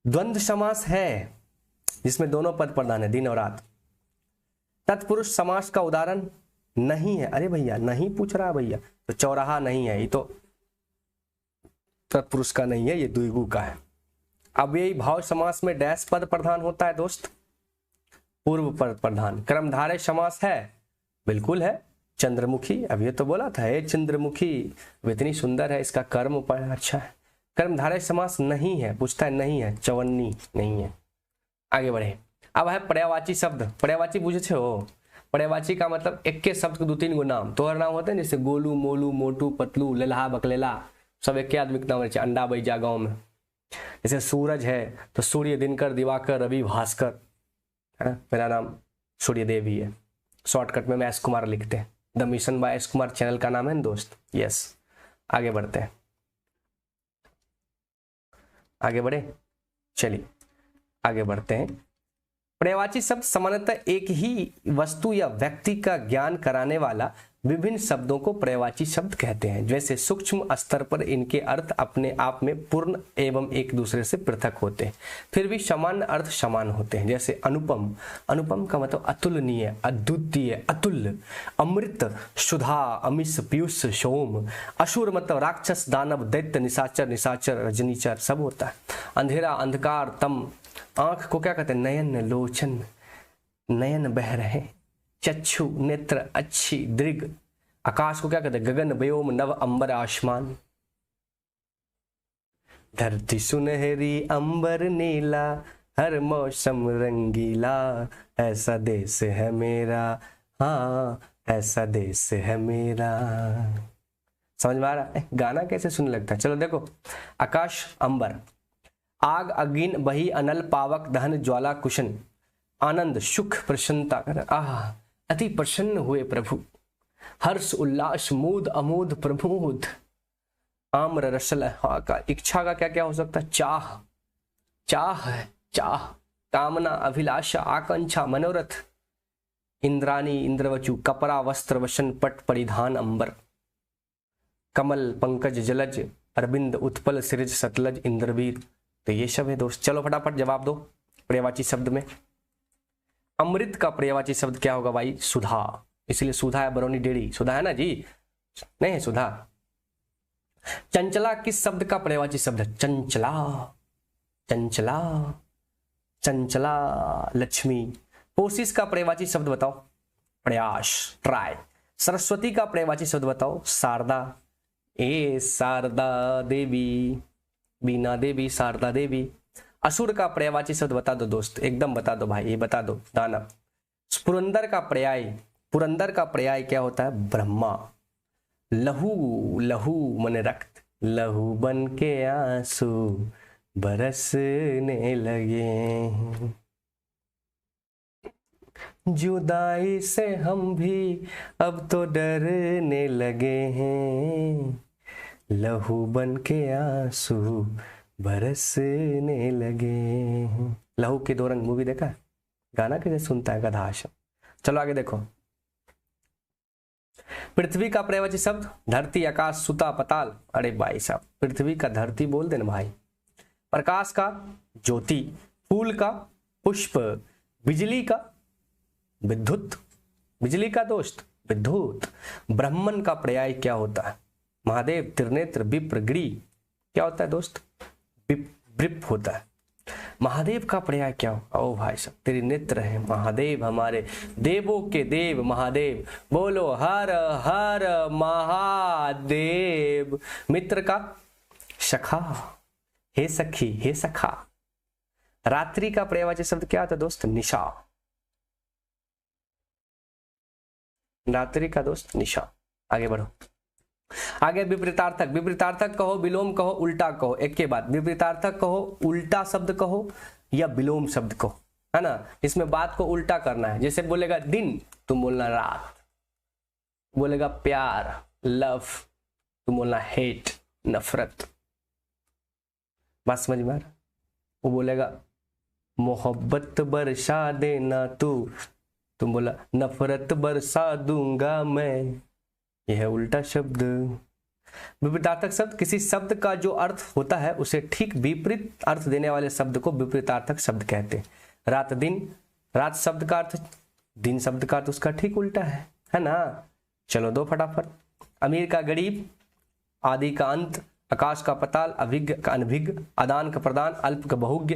द्वंद्व समास है जिसमें दोनों पद प्रधान है, दिन और रात। तत्पुरुष समास का उदाहरण नहीं है। अरे भैया नहीं पूछ रहा भैया, तो चौराहा नहीं है, ये तो तत्पुरुष का नहीं है, ये द्विगु का है। अब यही भाव समास में डैश पद प्रधान होता है दोस्त, पूर्व पद प्रधान। कर्मधारय समास है, बिल्कुल है, चंद्रमुखी, अब ये तो बोला था, हे चंद्रमुखी, इतनी सुंदर है, इसका कर्म अच्छा है। कर्मधारय समास नहीं है, पूछता है नहीं है, चवन्नी नहीं है। आगे बढ़े, अब है पर्यायवाची शब्द। पर्यायवाची बुझे हो, पर्यायवाची का मतलब एक के शब्द के 2-3 गो नाम, तोहर नाम होते हैं जैसे गोलू, मोलू, मोटू, पतलू, लल्हा, बकलेला, सब एक के आदमी के नाम रहे, अंडा बैजा गाँव में। जैसे सूरज है तो सूर्य, दिनकर, दिवाकर, रवि, भास्कर, है ना, मेरा नाम सूर्य देव ही है, शॉर्टकट में एस कुमार लिखते हैं। The mission by S Kumar channel का नाम है दोस्त। यस, आगे बढ़ते हैं, आगे बढ़े, चलिए आगे बढ़ते हैं। पर्यायवाची शब्द सामान्यतः एक ही वस्तु या व्यक्ति का ज्ञान कराने वाला विभिन्न शब्दों को पर्यायवाची शब्द कहते हैं। जैसे सूक्ष्म स्तर पर इनके अर्थ अपने आप में पूर्ण एवं एक दूसरे से पृथक होते हैं, फिर भी समान अर्थ समान होते हैं। जैसे अनुपम, अनुपम का मतलब अतुलनीय, अद्वितीय, अतुल्य। अमृत, सुधा, अमिष, पीयूष, सोम। असुर मतलब राक्षस, दानव, दैत्य, निशाचर, निशाचर, रजनीचर, सब होता है। अंधेरा, अंधकार, तम। आंख को क्या कहते हैं? नयन, लोचन, नयन बह रहे। चक्षु, नेत्र, अच्छी, दृग। आकाश को क्या कहते हैं? गगन, व्योम, नव, अंबर, आसमान। धरती सुनहरी, अंबर नीला, हर मौसम रंगीला, ऐसा देश है मेरा, हाँ ऐसा देश है मेरा। समझ में आ रहा है? गाना कैसे सुनने लगता है। चलो देखो, आकाश, अंबर। आग, अग्नि, बही, अनल, पावक, दहन, ज्वाला, कुशन। आनंद, सुख, प्रसन्नता, आह अति प्रसन्न हुए प्रभु। हर्ष, उल्लास, मूद, अमूद, प्रमोद। आम्र, रसल, का इच्छा का क्या क्या हो सकता है? चाह, चाह है, चाह। कामना, अभिलाषा, आकांक्षा, मनोरथ। इंद्रानी, इंद्रवचु, कपड़ा, वस्त्र, वसन, पट, परिधान, अंबर। कमल, पंकज, जलज, अरविंद, उत्पल, सिरज, सतलज, इंद्रवीर। तो ये सब है दोस्त। चलो फटाफट जवाब दो पर्यायवाची शब्द में। अमृत का पर्यायवाची शब्द क्या होगा भाई? सुधा, इसलिए सुधा है, बरौनी डेयरी, सुधा है ना जी, नहीं है सुधा। चंचला किस शब्द का पर्यायवाची शब्द है? चंचला, चंचला, चंचला, लक्ष्मी। कोशिश का पर्यायवाची शब्द बताओ? प्रयास, ट्राई। सरस्वती का पर्यायवाची शब्द बताओ? शारदा। ए शारदा देवी, बीना देवी, शारदा देवी। असुर का पर्यायवाची शब्द बता दो दोस्त, एकदम बता दो भाई, ये बता दो। दानव। पुरंदर का पर्याय, पुरंदर का पर्याय क्या होता है? ब्रह्मा। लहू, लहू माने रक्त, लहू बन के आंसू बरसने लगे। जुदाई से हम भी अब तो डरने लगे हैं, लहू बन के आंसू बरसने लगे। लहू के दो रंग मूवी देखा है? गाना कैसे सुनता है गधाश। चलो आगे देखो। पृथ्वी का पर्यायवाची शब्द? धरती, आकाश, सुता, पताल। अरे भाई साहब, पृथ्वी का धरती बोल देना भाई। प्रकाश का ज्योति, फूल का पुष्प, बिजली का विद्युत, बिजली का दोस्त विद्युत। ब्राह्मण का पर्याय क्या होता है? महादेव, त्रिनेत्र, विप्र, गिरी। क्या होता है दोस्त? विप होता है। महादेव का पर्याय क्या हो? ओ भाई साहब, त्रिनेत्र है महादेव, हमारे देवों के देव महादेव। बोलो हर हर महादेव। मित्र का सखा, हे सखी, हे सखा। रात्रि का पर्यायवाची शब्द क्या होता है दोस्त? निशा। रात्रि का दोस्त निशा। आगे बढ़ो। आगे विपरीतार्थक, विपरीतार्थक कहो, विलोम कहो, उल्टा कहो, एक के बाद। विपरीतार्थक कहो, उल्टा शब्द कहो या विलोम शब्द कहो, है ना। इसमें बात को उल्टा करना है। जैसे बोलेगा दिन, तुम बोलना रात। बोलेगा प्यार, लव, तुम बोलना हेट, नफरत। बात समझ में आ रहा? वो बोलेगा मोहब्बत बरसा देना तू, तुम बोला नफरत बरसा दूंगा मैं। यह है उल्टा शब्द। विपरीतार्थक शब्द किसी शब्द का जो अर्थ होता है उसे ठीक विपरीत अर्थ देने वाले शब्द को विपरीतार्थक शब्द कहते हैं। रात, दिन, रात शब्द का अर्थ दिन शब्द का अर्थ उसका ठीक उल्टा है ना। चलो दो फटाफट। अमीर का गरीब, आदि का अंत, आकाश का पताल, अभिज्ञ का अनभिज्ञ, आदान का प्रदान, अल्प का बहुज्ञ।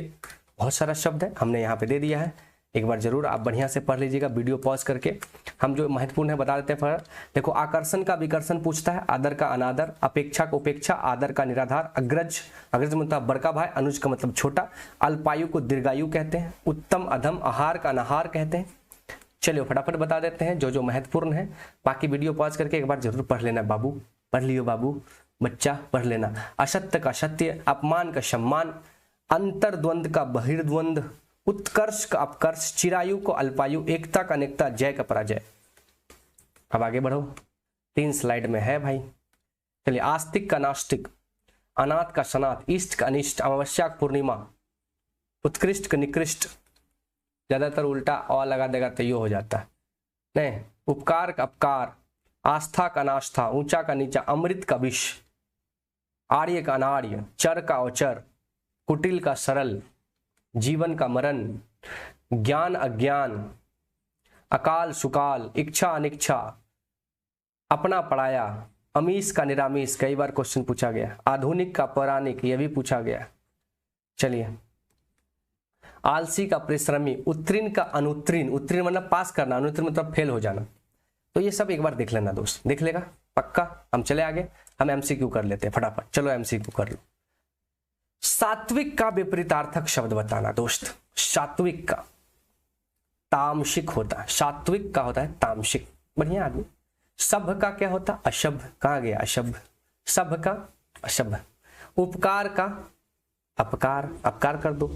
बहुत सारा शब्द है, हमने यहाँ पे दे दिया है, एक बार जरूर आप बढ़िया से पढ़ लीजिएगा वीडियो पॉज करके। हम जो महत्वपूर्ण है बता देते हैं। देखो, आकर्षण का विकर्षण पूछता है, आदर का अनादर, अपेक्षा का उपेक्षा, आदर का निराधार, अग्रज, अग्रज मतलब बड़का भाई, अनुज का मतलब छोटा, अल्पायु को दीर्घायु कहते हैं, उत्तम अधम, आहार का अनाहार कहते हैं। चलिए फटाफट बता देते हैं जो जो महत्वपूर्ण है, बाकी वीडियो पॉज करके एक बार जरूर पढ़ लेना बाबू, पढ़ लियो बाबू, बच्चा पढ़ लेना। असत्य का सत्य, अपमान का सम्मान, अंतर्द्वंद का बहिर्द्वंद, उत्कर्ष का अपकर्ष, चिरायु को अल्पायु, एकता का अनेकता, जय का पराजय। अब आगे बढ़ो, 3 स्लाइड में है भाई। चलिए, आस्तिक का नास्तिक, अनाथ का सनाथ, इष्ट का अनिष्ट, अमावस्या का पूर्णिमा, उत्कृष्ट का निकृष्ट, ज्यादातर उल्टा और लगा देगा तो ये हो जाता है नहीं, उपकार का अपकार, आस्था का अनास्था, ऊंचा का नीचा, अमृत का विष, आर्य का अनार्य, चर का औचर, कुटिल का सरल, जीवन का मरण, ज्ञान अज्ञान, अकाल सुकाल, इच्छा अनिच्छा, अपना पराया, अमीश का निरामीश, कई बार क्वेश्चन पूछा गया, आधुनिक का पौराणिक, यह भी पूछा गया। चलिए, आलसी का परिश्रमी, उत्तीर्ण का अनुत्तीर्ण, उत्तीर्ण मतलब पास करना, अनुत्तीर्ण मतलब फेल हो जाना। तो ये सब एक बार देख लेना दोस्त, देख लेगा पक्का। हम चले आगे, हम एमसीक्यू कर लेते हैं फटाफट। चलो एमसीक्यू कर लो। सात्विक का विपरीतार्थक शब्द बताना दोस्त। सात्विक का तामसिक होता है, सात्विक का होता है तामसिक, बढ़िया आदमी। सभ्य का क्या होता है? अशुभ। कहाँ गया अशुभ? सभ्य का अशुभ। उपकार का अपकार, अपकार कर दो।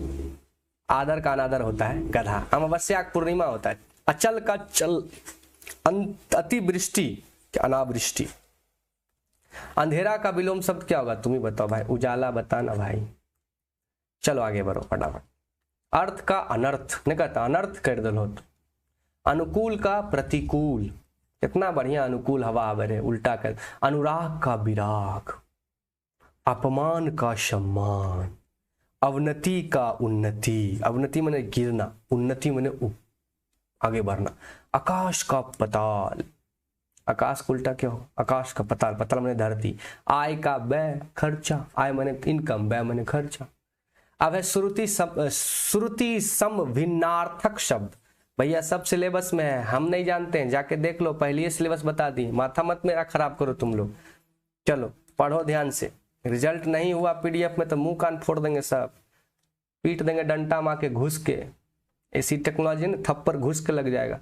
आदर का अनादर होता है गधा। अमावस्या का पूर्णिमा होता है। अचल का चल, अतिवृष्टि क्या अनावृष्टि। अंधेरा का विलोम शब्द क्या होगा? तुम ही बताओ भाई, उजाला बताना भाई। चलो आगे बढ़ो फटाफट। अर्थ का अनर्थ, नहीं कहता अनर्थ कर दो। अनुकूल का प्रतिकूल, कितना बढ़िया अनुकूल हवा आवे उल्टा कर। अनुराग का विराग, अपमान का सम्मान, अवनति का उन्नति। अवनति माने गिरना, उन्नति माने आगे बढ़ना। आकाश का पताल, आकाश को उल्टा क्या हो? आकाश का पताल, पताल माने धरती। आय का व्यय, खर्चा। आय माने इनकम, व्यय माने खर्चा। अब है श्रुति सम भिन्नार्थक शब्द। भैया सब सिलेबस में है, हम नहीं जानते हैं, जाके देख लो, पहले सिलेबस बता दी। माथा मत मेरा खराब करो तुम लोग। चलो पढ़ो ध्यान से। रिजल्ट नहीं हुआ पीडीएफ में तो मुंह कान फोड़ देंगे सब, पीट देंगे डंडा मार के घुस के। ऐसी टेक्नोलॉजी ने थप्पड़ घुस के लग जाएगा।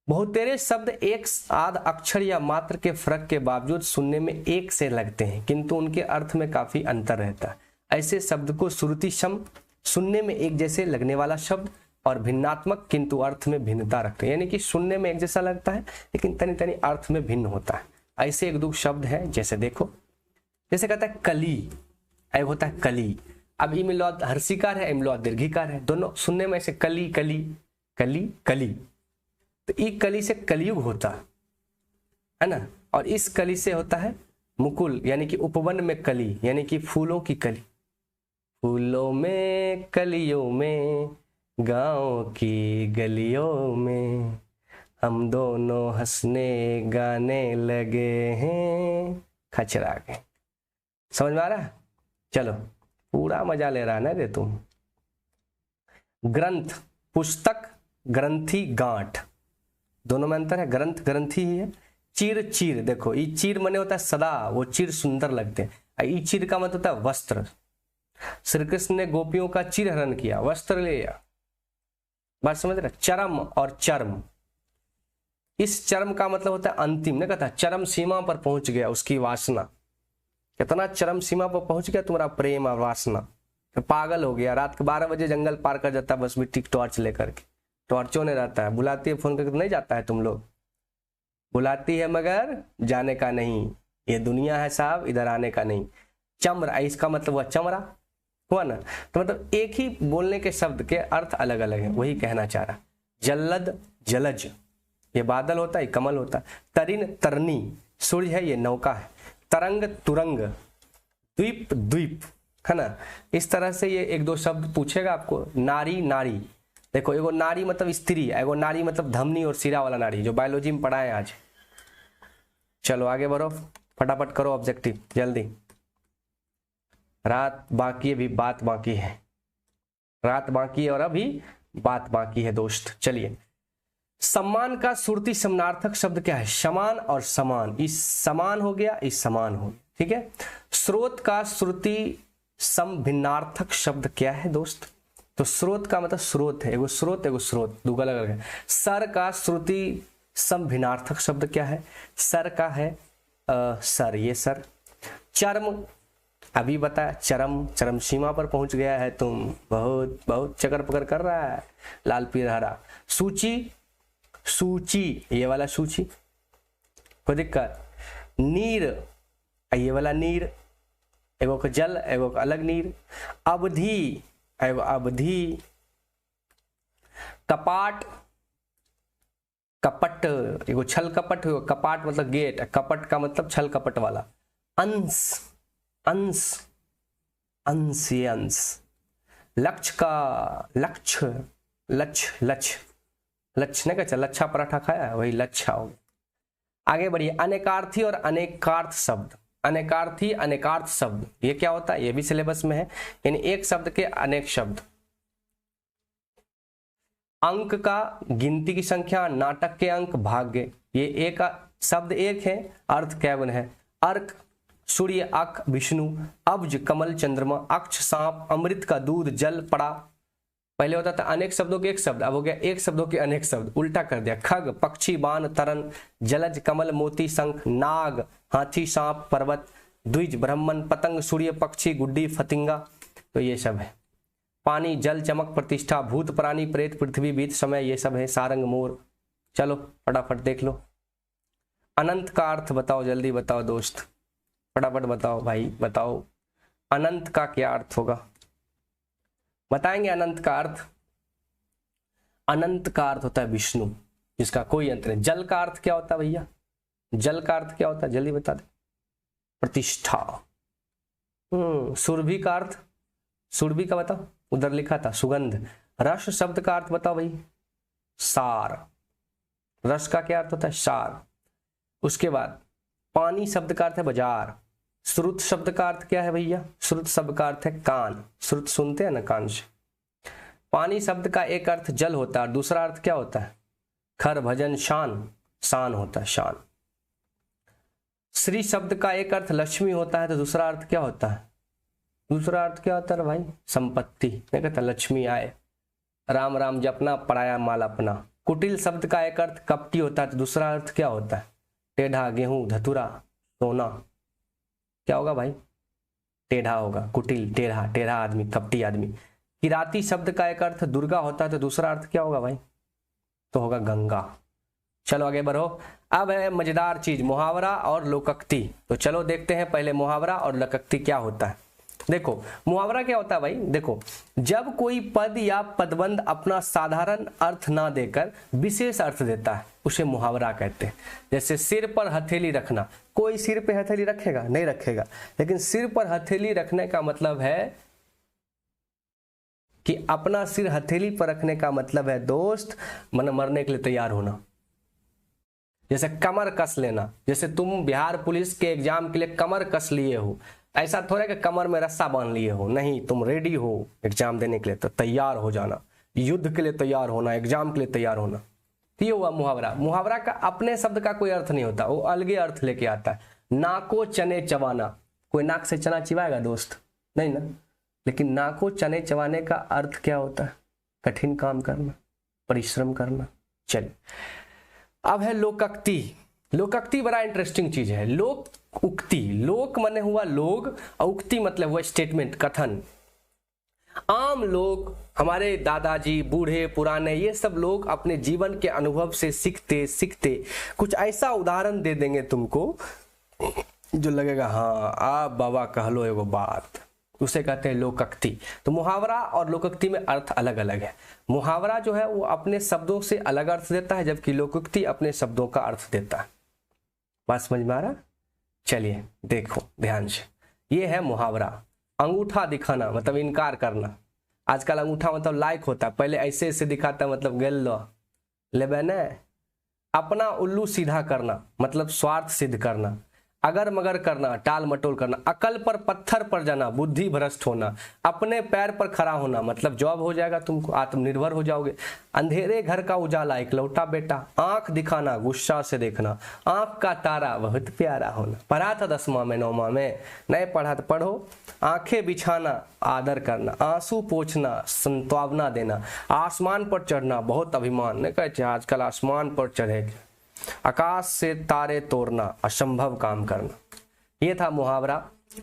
बहुतेरे शब्द एक आध अक्षर या मात्र के फर्क के बावजूद सुनने में एक से लगते हैं, किंतु उनके अर्थ में काफी अंतर रहता है। ऐसे शब्द को श्रुति सम, सुनने में एक जैसे लगने वाला शब्द, और भिन्नात्मक, किंतु अर्थ में भिन्नता रखते हैं। यानी कि सुनने में एक जैसा लगता है लेकिन तनी तनी अर्थ में भिन्न होता है। ऐसे एक दो शब्द हैं, जैसे देखो, जैसे कहता है कली, एक होता है कली। अब इमलौद हर्षिकार है, इमलौद दीर्घिकार है, दोनों सुनने में ऐसे कली कली कली कली। तो एक कली से कलयुग होता है ना, और इस कली से होता है मुकुल, यानी कि उपवन में कली, यानी कि फूलों की कली। फूलों में कलियों में, गांव की गलियों में, हम दोनों हंसने गाने लगे हैं, खचरा गए। समझ में आ रहा है? चलो पूरा मजा ले रहा है ना रे तुम। ग्रंथ, पुस्तक, ग्रंथी, गांठ, दोनों में अंतर है। ग्रंथ ग्रंथी ही है। चीर, चीर, देखो ये चीर मने होता है सदा, वो चीर सुंदर लगते हैं। ये चीर का मतलब होता है वस्त्र। श्री कृष्ण ने गोपियों का चीर हरण किया, वस्त्र ले लिया। बात समझ रहे? चरम और चर्म, इस चरम का मतलब होता है अंतिम। नहीं कहता चरम सीमा पर पहुंच गया उसकी वासना। कितना चरम सीमा पर पहुंच गया तुम्हारा प्रेम और वासना, तो पागल हो गया। रात के 12 बजे जंगल पार कर जाता है बस मिट्टी की टॉर्च लेकर के। टॉर्चों ने रहता है, बुलाती है फोन करके, तो नहीं जाता है तुम लोग। बुलाती है मगर जाने का नहीं, ये दुनिया है साहब, इधर आने का नहीं। चम्र, इसका मतलब हुआ चमड़ा, हुआ ना। तो मतलब एक ही बोलने के शब्द के अर्थ अलग अलग है, वही कहना चाह रहा। जल्लद, जलज, ये बादल होता है, ये कमल होता है। तरिन, तरनी, सूर्य है, ये नौका है। तरंग, तुरंग, द्वीप, द्वीप, है ना। इस तरह से ये एक दो शब्द पूछेगा आपको। नारी, नारी, देखो एगो नारी मतलब स्त्री, एगो नारी मतलब धमनी और सिरा वाला नारी, जो बायोलॉजी में पढ़ाए आज। चलो आगे बढ़ो, फटाफट करो ऑब्जेक्टिव जल्दी। रात बाकी, अभी बात बाकी है, रात बाकी है और अभी बात बाकी है दोस्त। चलिए, सम्मान का सुरती समानार्थक शब्द क्या है? समान और समान, इस समान हो गया, इस समान हो गया, ठीक है। स्रोत का श्रुति समभिन्नार्थक शब्द क्या है दोस्त? तो स्रोत का मतलब स्रोत है, एगो स्रोत एगो स्रोत, दो अलग अलग है। सर का श्रुति समभिन्नार्थक शब्द क्या है? सर का है सर, ये सर। चर्म, अभी बताया, चरम, चरम सीमा पर पहुंच गया है तुम, बहुत बहुत चक्कर पकड़ कर रहा है, लाल पीला हरा। सूची, सूची, ये वाला सूची, कोई दिक्कत। नीर, ये वाला नीर, एगो का जल एगो का अलग नीर। अवधि, एगो अवधि। कपाट, कपट, एगो छल कपट, एगो कपाट मतलब गेट, कपट का मतलब छल कपट वाला। अंश, अंश, अंश, ये अंश। लक्ष्य का, लक्ष्य, लक्ष्य, लक्ष्य, लक्ष्य नहीं कहते, लच्छा पराठा खाया वही लच्छा हो गया। आगे बढ़िए, अनेकार्थी और अनेकार्थ शब्द। अनेकार्थी, अनेकार्थ शब्द, ये क्या होता है? ये भी सिलेबस में है, यानी एक शब्द के अनेक शब्द। अंक का गिनती की संख्या, नाटक के अंक, भाग्य, ये एक शब्द एक है, अर्थ कैवन है। अर्क, सूर्य, अक, विष्णु, अब्ज, कमल, चंद्रमा, अक्ष, सांप, अमृत का दूध, जल, पड़ा। पहले होता था अनेक शब्दों के एक शब्द, अब हो गया एक शब्दों के अनेक शब्द, उल्टा कर दिया। खग, पक्षी, बाण, तरन, जलज, कमल, मोती, शंख, नाग, हाथी, सांप, पर्वत, द्विज, ब्रह्मन, पतंग, सूर्य, पक्षी, गुड्डी, फतिंगा, तो ये सब है। पानी, जल, चमक, प्रतिष्ठा, भूत, प्राणी, प्रेत, पृथ्वी, बीत, समय, ये सब है। सारंग, मोर। चलो फटाफट देख लो। अनंत का अर्थ बताओ, जल्दी बताओ दोस्त, फटाफट बताओ भाई, बताओ अनंत का क्या अर्थ होगा? बताएंगे अनंत का अर्थ? अनंत का अर्थ होता है विष्णु, जिसका कोई अंत नहीं। जल का अर्थ क्या होता है भैया? जल का अर्थ क्या होता है, जल्दी बता दे। प्रतिष्ठा। सुरभि का अर्थ, सुरभि का बताओ, उधर लिखा था सुगंध। रस शब्द का अर्थ बताओ भाई, सार। रस का क्या अर्थ होता है? सार। उसके बाद पानी शब्द का अर्थ है बाजार। श्रुत शब्द का अर्थ क्या है भैया? श्रुत शब्द का अर्थ है कान, श्रुत सुनते हैं ना कान से। पानी शब्द का एक अर्थ जल होता है और दूसरा अर्थ क्या होता है? खर, भजन, शान, शान होता है, शान। श्री शब्द का एक अर्थ लक्ष्मी होता है तो दूसरा अर्थ क्या होता है? दूसरा अर्थ क्या होता है भाई? संपत्ति। नहीं कहता लक्ष्मी आए, राम राम जपना, पराया माल अपना। कुटिल शब्द का एक अर्थ कपटी होता है तो दूसरा अर्थ क्या होता है? टेढ़ा, गेहूं, धतुरा, सोना। क्या होगा भाई? टेढ़ा होगा, कुटिल, टेढ़ा, टेढ़ा आदमी, कपटी आदमी। किराती शब्द का एक अर्थ दुर्गा होता है तो दूसरा अर्थ क्या होगा भाई? तो होगा गंगा। चलो आगे बढ़ो। अब है मजेदार चीज, मुहावरा और लोकोक्ति। तो चलो देखते हैं पहले मुहावरा और लोकोक्ति क्या होता है। देखो मुहावरा क्या होता है भाई, देखो जब कोई पद या पदबंध अपना साधारण अर्थ ना देकर विशेष अर्थ देता है उसे मुहावरा कहते हैं। जैसे सिर पर हथेली रखना, कोई सिर पे हथेली रखेगा? नहीं रखेगा, लेकिन सिर पर हथेली रखने का मतलब है कि अपना सिर हथेली पर रखने का मतलब है दोस्त मन मरने के लिए तैयार होना। जैसे कमर कस लेना, जैसे तुम बिहार पुलिस के एग्जाम के लिए कमर कस लिए हो, ऐसा थोड़ा कि कमर में रस्सा बांध लिए हो, नहीं, तुम रेडी हो एग्जाम देने के लिए तो तैयार हो जाना, युद्ध के लिए तैयार होना, एग्जाम के लिए तैयार होना। तो ये हुआ मुहावरा। मुहावरा का अपने शब्द का कोई अर्थ नहीं होता, वो अलग अर्थ लेके आता है। नाको चने चबाना, कोई नाक से चना चिबाएगा दोस्त? नहीं ना। लेकिन नाको चने चबाने का अर्थ क्या होता है? कठिन काम करना, परिश्रम करना। चलिए अब है लोकोक्ति। लोकोक्ति बड़ा इंटरेस्टिंग चीज है। लोक उक्ति, लोक माने हुआ लोग, उक्ति मतलब हुआ स्टेटमेंट, कथन। आम लोग, हमारे दादाजी, बूढ़े पुराने, ये सब लोग अपने जीवन के अनुभव से सीखते सीखते कुछ ऐसा उदाहरण दे देंगे तुमको जो लगेगा हाँ आप बाबा कह लो एगो बात, उसे कहते हैं लोकोक्ति। तो मुहावरा और लोकोक्ति में अर्थ अलग अलग है। मुहावरा जो है वो अपने शब्दों से अलग अर्थ देता है, जबकि लोकोक्ति अपने शब्दों का अर्थ देता है। बात समझ में आ रहा? चलिए देखो ध्यान से, ये है मुहावरा। अंगूठा दिखाना मतलब इनकार करना। आजकल अंगूठा मतलब लाइक होता है, पहले ऐसे ऐसे दिखाता मतलब गेल लो लेबे ने। अपना उल्लू सीधा करना मतलब स्वार्थ सिद्ध करना। अगर मगर करना, टाल मटोल करना, अकल पर पत्थर पर जाना, बुद्धि भ्रष्ट होना, अपने पैर पर खड़ा होना, मतलब जॉब हो जाएगा तुमको, आत्मनिर्भर हो जाओगे, अंधेरे घर का उजाला, इकलौता बेटा, आंख दिखाना, गुस्सा से देखना, आंख का तारा बहुत प्यारा होना। पढ़ा था 10वां में 9वां में, नहीं पढ़ा तो पढ़ो। आंखें बिछाना, आदर करना, आंसू पोंछना, संतावना देना, आसमान पर चढ़ना, बहुत अभिमान, नहीं कहते आजकल आसमान पर चढ़े, आकाश से तारे तोड़ना, असंभव काम करना। ये था मुहावरा।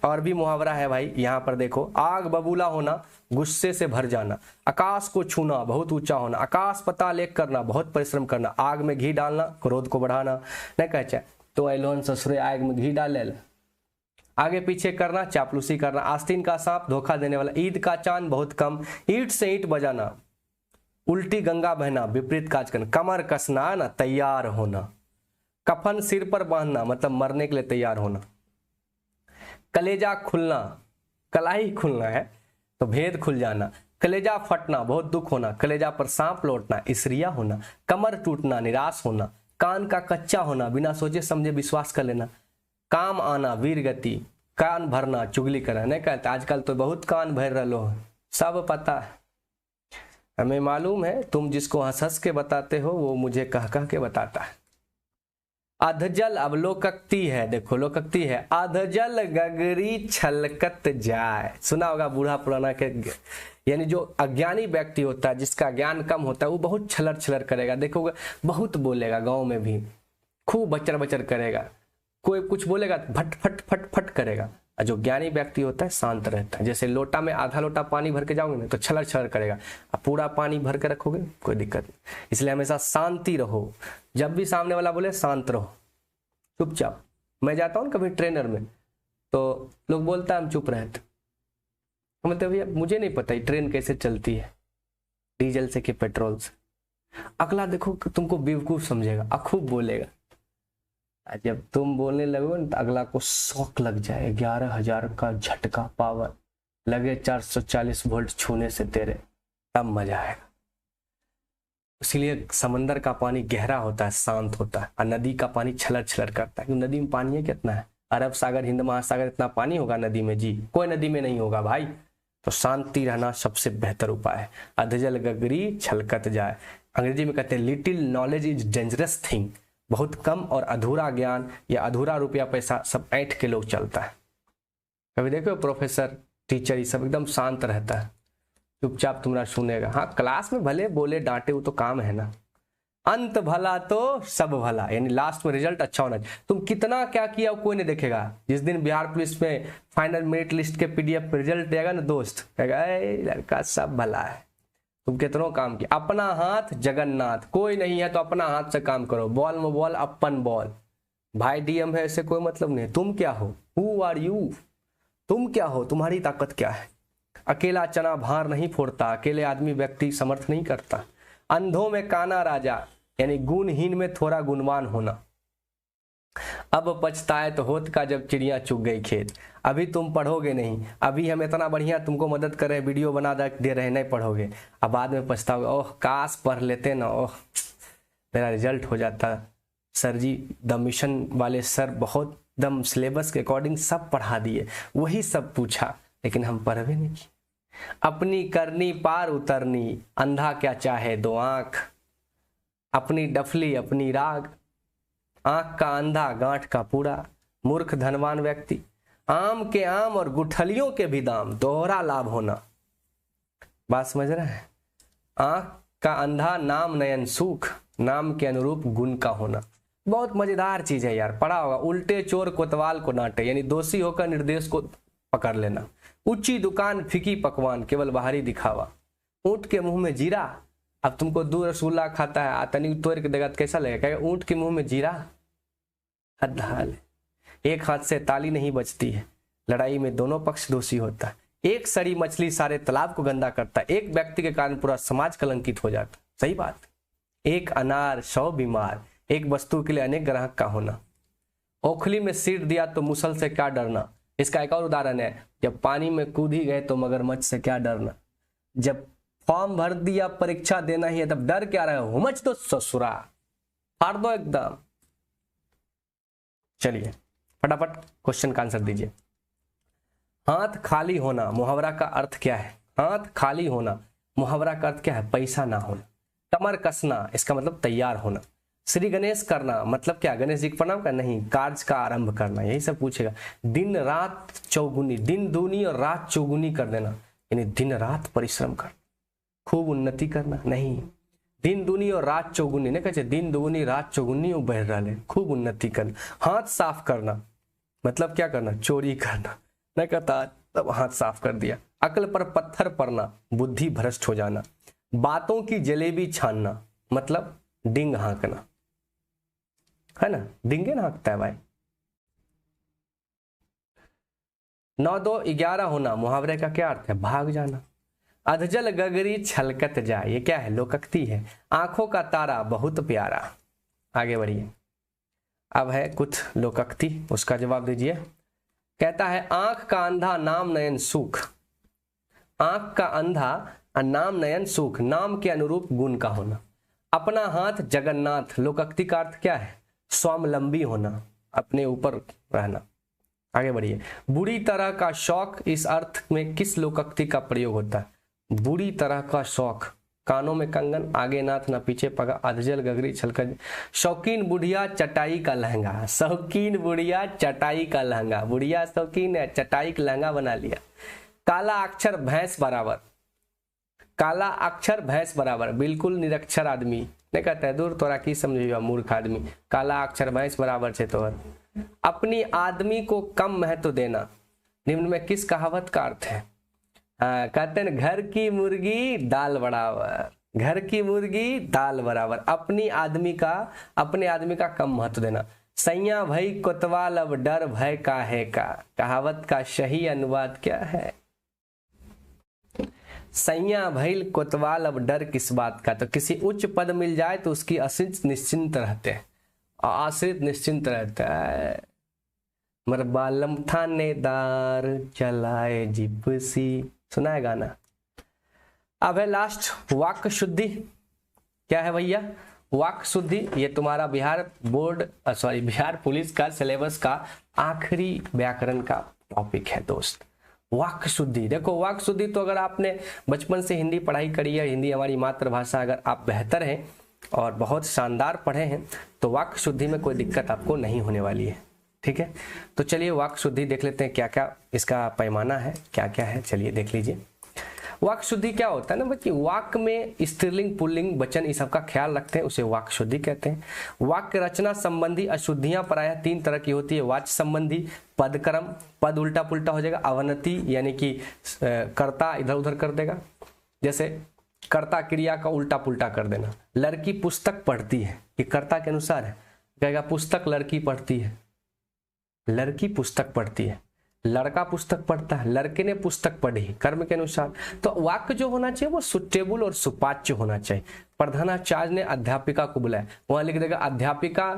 और भी मुहावरा है भाई, यहाँ पर देखो, आग बबूला होना, गुस्से से भर जाना, आकाश को छूना, बहुत ऊंचा होना, आकाश पाताल एक करना, बहुत परिश्रम करना, आग में घी डालना, क्रोध को बढ़ाना, नहीं कहते तो एलोन ससुरे आग में घी डाले, आगे पीछे करना, चापलूसी करना, आस्तीन का सांप, धोखा देने वाला, ईद का चांद बहुत कम, ईंट से ईंट बजाना, उल्टी गंगा बहना, विपरीत काज करना, कमर कसना ना, तैयार होना, कफन सिर पर बांधना, मतलब मरने के लिए तैयार होना, कलेजा खुलना, कलाई खुलना है तो भेद खुल जाना, कलेजा फटना, बहुत दुख होना, कलेजा पर सांप लौटना, इसरिया होना, कमर टूटना, निराश होना, कान का कच्चा होना, बिना सोचे समझे विश्वास कर लेना, काम आना, वीर गति, कान भरना, चुगली करना, नहीं कहते आजकल तो बहुत कान भर रहे, सब पता है, हमें मालूम है, तुम जिसको हंस हंस के बताते हो वो मुझे कह कह के बताता है। अधजल, अब लोकक्ति है, देखो लोकक्ति है, अधजल गगरी छलकत जाए, सुना होगा बूढ़ा पुराना के, यानी जो अज्ञानी व्यक्ति होता है, जिसका ज्ञान कम होता है, वो बहुत छलर छलर करेगा, देखोगे बहुत बोलेगा, गांव में भी खूब बचर बचर करेगा, कोई कुछ बोलेगा फट फट फट फट करेगा। जो ज्ञानी व्यक्ति होता है शांत रहता है, जैसे लोटा में आधा लोटा पानी भर के जाओगे ना तो छलर छलर करेगा, अब पूरा पानी भर के रखोगे कोई दिक्कत नहीं। इसलिए हमेशा शांति रहो, जब भी सामने वाला बोले शांत रहो, चुपचाप। मैं जाता हूँ कभी ट्रेनर में तो लोग बोलता है हम चुप रहते, मतलब भैया मुझे नहीं पता ट्रेन कैसे चलती है, डीजल से कि पेट्रोल से। अगला देखो तुमको बेवकूफ समझेगा, खूब बोलेगा, जब तुम बोलने लगो ना तो अगला को शौक लग जाए, 11,000 का झटका पावर लगे 440 वोल्ट छूने से तेरे, तब मजा आएगा। इसीलिए समंदर का पानी गहरा होता है, शांत होता है, और नदी का पानी छलर छलर करता है, क्योंकि नदी में पानी है कितना है, अरब सागर, हिंद महासागर, इतना पानी होगा नदी में जी, कोई नदी में नहीं होगा भाई। तो शांति रहना सबसे बेहतर उपाय है। अधजल गगरी छलकत जाए, अंग्रेजी में कहते हैं little knowledge is dangerous thing, बहुत कम और अधूरा ज्ञान या अधूरा रुपया पैसा सब ऐंठ के लोग चलता है। कभी देखो प्रोफेसर टीचर ये सब एकदम शांत रहता है, चुपचाप तुम्हारा सुनेगा, हाँ क्लास में भले बोले डांटे वो तो काम है ना, अंत भला तो सब भला, यानी लास्ट में रिजल्ट अच्छा होना चाहिए। तुम कितना क्या किया कोई नहीं देखेगा, जिस दिन बिहार पुलिस में फाइनल मेरिट लिस्ट के पीडीएफ रिजल्ट देगा ना दोस्त, कहेगा लड़का सब भला है, तुम कितनों काम किया। अपना हाथ जगन्नाथ, कोई नहीं है तो अपना हाथ से काम करो, बॉल में बॉल अपन बॉल, भाई डीएम है ऐसे कोई मतलब नहीं। तुम क्या हो, हु आर यू, तुम क्या हो, तुम्हारी ताकत क्या है। अकेला चना भार नहीं फोड़ता, अकेले आदमी व्यक्ति समर्थ नहीं करता। अंधों में काना राजा, यानी गुणहीन में थोड़ा गुणवान होना। अब पछताए तो होत का जब चिड़िया चुग गई खेत, अभी तुम पढ़ोगे नहीं, अभी हम इतना बढ़िया तुमको मदद कर रहे हैं, वीडियो बना दे रहे हैं, नहीं पढ़ोगे, अब बाद में पछताओगे, ओह काश पढ़ लेते ना, ओह मेरा रिजल्ट हो जाता। सर जी द मिशन वाले सर बहुत दम सिलेबस के अकॉर्डिंग सब पढ़ा दिए, वही सब पूछा, लेकिन हम पढ़वे नहीं किए। अपनी करनी पार उतरनी, अंधा क्या चाहे दो आंख, अपनी डफली अपनी राग, आंख का अंधा गांठ का पूरा, मूर्ख धनवान व्यक्ति, आम के आम और गुठलियों के भी दाम, दोहरा लाभ होना। बात समझ रहे हैं। आंख का अंधा नाम नयन सुख, नाम के अनुरूप गुण का होना। बहुत मजेदार चीज है यार, पढ़ा होगा। उल्टे चोर कोतवाल को डांटे, यानी दोषी होकर निर्देश को पकड़ लेना। ऊंची दुकान फीकी पकवान, केवल बाहरी दिखावा। ऊंट के मुंह में जीरा, अब तुमको दूध रसगुल्ला खाता है, आतनी तोड़ के देगा कैसा लगेगा, ऊंट के मुंह में जीरा, हद हाल। एक हाथ से ताली नहीं बजती है, लड़ाई में दोनों पक्ष दोषी होता है। एक सड़ी मछली सारे तालाब को गंदा करता है, एक व्यक्ति के कारण पूरा समाज कलंकित हो जाता। सही बात। एक अनार 100 बीमार, एक वस्तु के लिए अनेक ग्राहक का होना। ओखली में सिर दिया तो मुसल से क्या डरना। इसका एक और उदाहरण है, जब पानी में कूद ही गए तो मगरमच्छ से क्या डरना। जब फॉर्म भर दिया परीक्षा देना ही है तब डर क्या रहे हो, हुमच तो ससुरा फाड़ दो एकदम। चलिए फटाफट क्वेश्चन का आंसर दीजिए। हाथ खाली होना मुहावरा का अर्थ क्या है? हाथ खाली होना मुहावरा का अर्थ क्या है? पैसा ना होना। कमर कसना इसका मतलब तैयार होना। श्री गणेश करना मतलब क्या? गणेश जी को प्रणाम करना? नहीं, कार्य का आरंभ करना, यही सब पूछेगा। दिन रात चौगुनी, दिन दूनी और रात चौगुनी कर देना, यानी दिन रात परिश्रम कर, खूब उन्नति करना? नहीं, दिन दूनी और रात चौगुनी नहीं कहते, दिन दूनी रात चौगुनी बढ़ रहा है, खूब उन्नति करना। हाथ साफ करना मतलब क्या करना? चोरी करना नहीं कहता, तब हाथ साफ कर दिया। अक्ल पर पत्थर पड़ना, बुद्धि भ्रष्ट हो जाना। बातों की जलेबी छानना मतलब डिंग हाँकना, है ना, डिंगे ना हाँकता है भाई। 9 2 11 होना मुहावरे का क्या अर्थ है? भाग जाना। अधजल गगरी छलकत जाए, ये क्या है? लोकोक्ति है। आंखों का तारा बहुत प्यारा। आगे बढ़िए, अब है कुछ लोकोक्ति, उसका जवाब दीजिए। कहता है आंख का अंधा नाम नयन सुख। आंख का अंधा नाम नयन सुख, नाम के अनुरूप गुण का होना। अपना हाथ जगन्नाथ, लोकोक्ति का अर्थ क्या है? स्वावलंबी होना, अपने ऊपर रहना। आगे बढ़िए। बुरी तरह का शौक, इस अर्थ में किस लोकोक्ति का प्रयोग होता है? बुरी तरह का शौक, कानों में कंगन, आगे नाथ ना पीछे पगा, अधजल गगरी छलकत। शौकीन बुढ़िया चटाई का लहंगा, शौकीन बुढ़िया चटाई का लहंगा, बुढ़िया शौकीन है, चटाई का लहंगा बना लिया। काला अक्षर भैंस बराबर, काला अक्षर भैंस बराबर, बिल्कुल निरक्षर आदमी नहीं कहता है, दूर तोरा की समझिएगा मूर्ख आदमी, काला अक्षर भैंस बराबर छे तोहर। अपनी आदमी को कम महत्व देना, निम्न में किस कहावत का अर्थ है? कहते हैं घर की मुर्गी दाल बराबर, घर की मुर्गी दाल बराबर। अपने आदमी का कम महत्व देना। सैया भई कोतवाल अब डर भय काहे का, कहावत का सही अनुवाद क्या है? सैया भइल कोतवाल अब डर किस बात का, तो किसी उच्च पद मिल जाए तो उसकी आश्रित निश्चिंत रहते हैं, आश्रित निश्चिंत रहता है। मरबालम थानेदार चलाए जिप्सी, सुना है गाना। अब है लास्ट वाक्य शुद्धि। क्या है भैया? वाक्य शुद्धि, ये तुम्हारा बिहार पुलिस का सिलेबस का आखिरी व्याकरण का टॉपिक है दोस्त। वाक्य शुद्धि, देखो वाक्य शुद्धि तो अगर आपने बचपन से हिंदी पढ़ाई करी है, हिंदी हमारी मातृभाषा, अगर आप बेहतर हैं और बहुत शानदार पढ़े हैं तो वाक्य शुद्धि में कोई दिक्कत आपको नहीं होने वाली है। ठीक है, तो चलिए वाक्य शुद्धि देख लेते हैं, क्या क्या इसका पैमाना है, क्या क्या है, चलिए देख लीजिए। वाक्य शुद्धि क्या होता है ना बच्चे, वाक्य में स्त्रीलिंग पुल्लिंग वचन इस सब का ख्याल रखते हैं, उसे वाक्य शुद्धि कहते हैं। वाक्य रचना संबंधी अशुद्धियां प्रायः 3 तरह की होती है। वाच्य संबंधी, पदक्रम, पद उल्टा पुल्टा हो जाएगा, अवनति यानी कि कर्ता इधर उधर कर देगा, जैसे कर्ता क्रिया का उल्टा पुल्टा कर देना। लड़की पुस्तक पढ़ती है, ये कर्ता के अनुसार है, कहेगा पुस्तक लड़की पढ़ती है, लड़की पुस्तक पढ़ती है। लड़का पुस्तक पढ़ता है, लड़के ने पुस्तक पढ़ी, कर्म के अनुसार। तो वाक्य जो होना चाहिए वो सुटेबल और सुपाच्य होना चाहिए। प्रधानाचार्य ने अध्यापिका को बुलाया, वहां लिख देगा अध्यापिका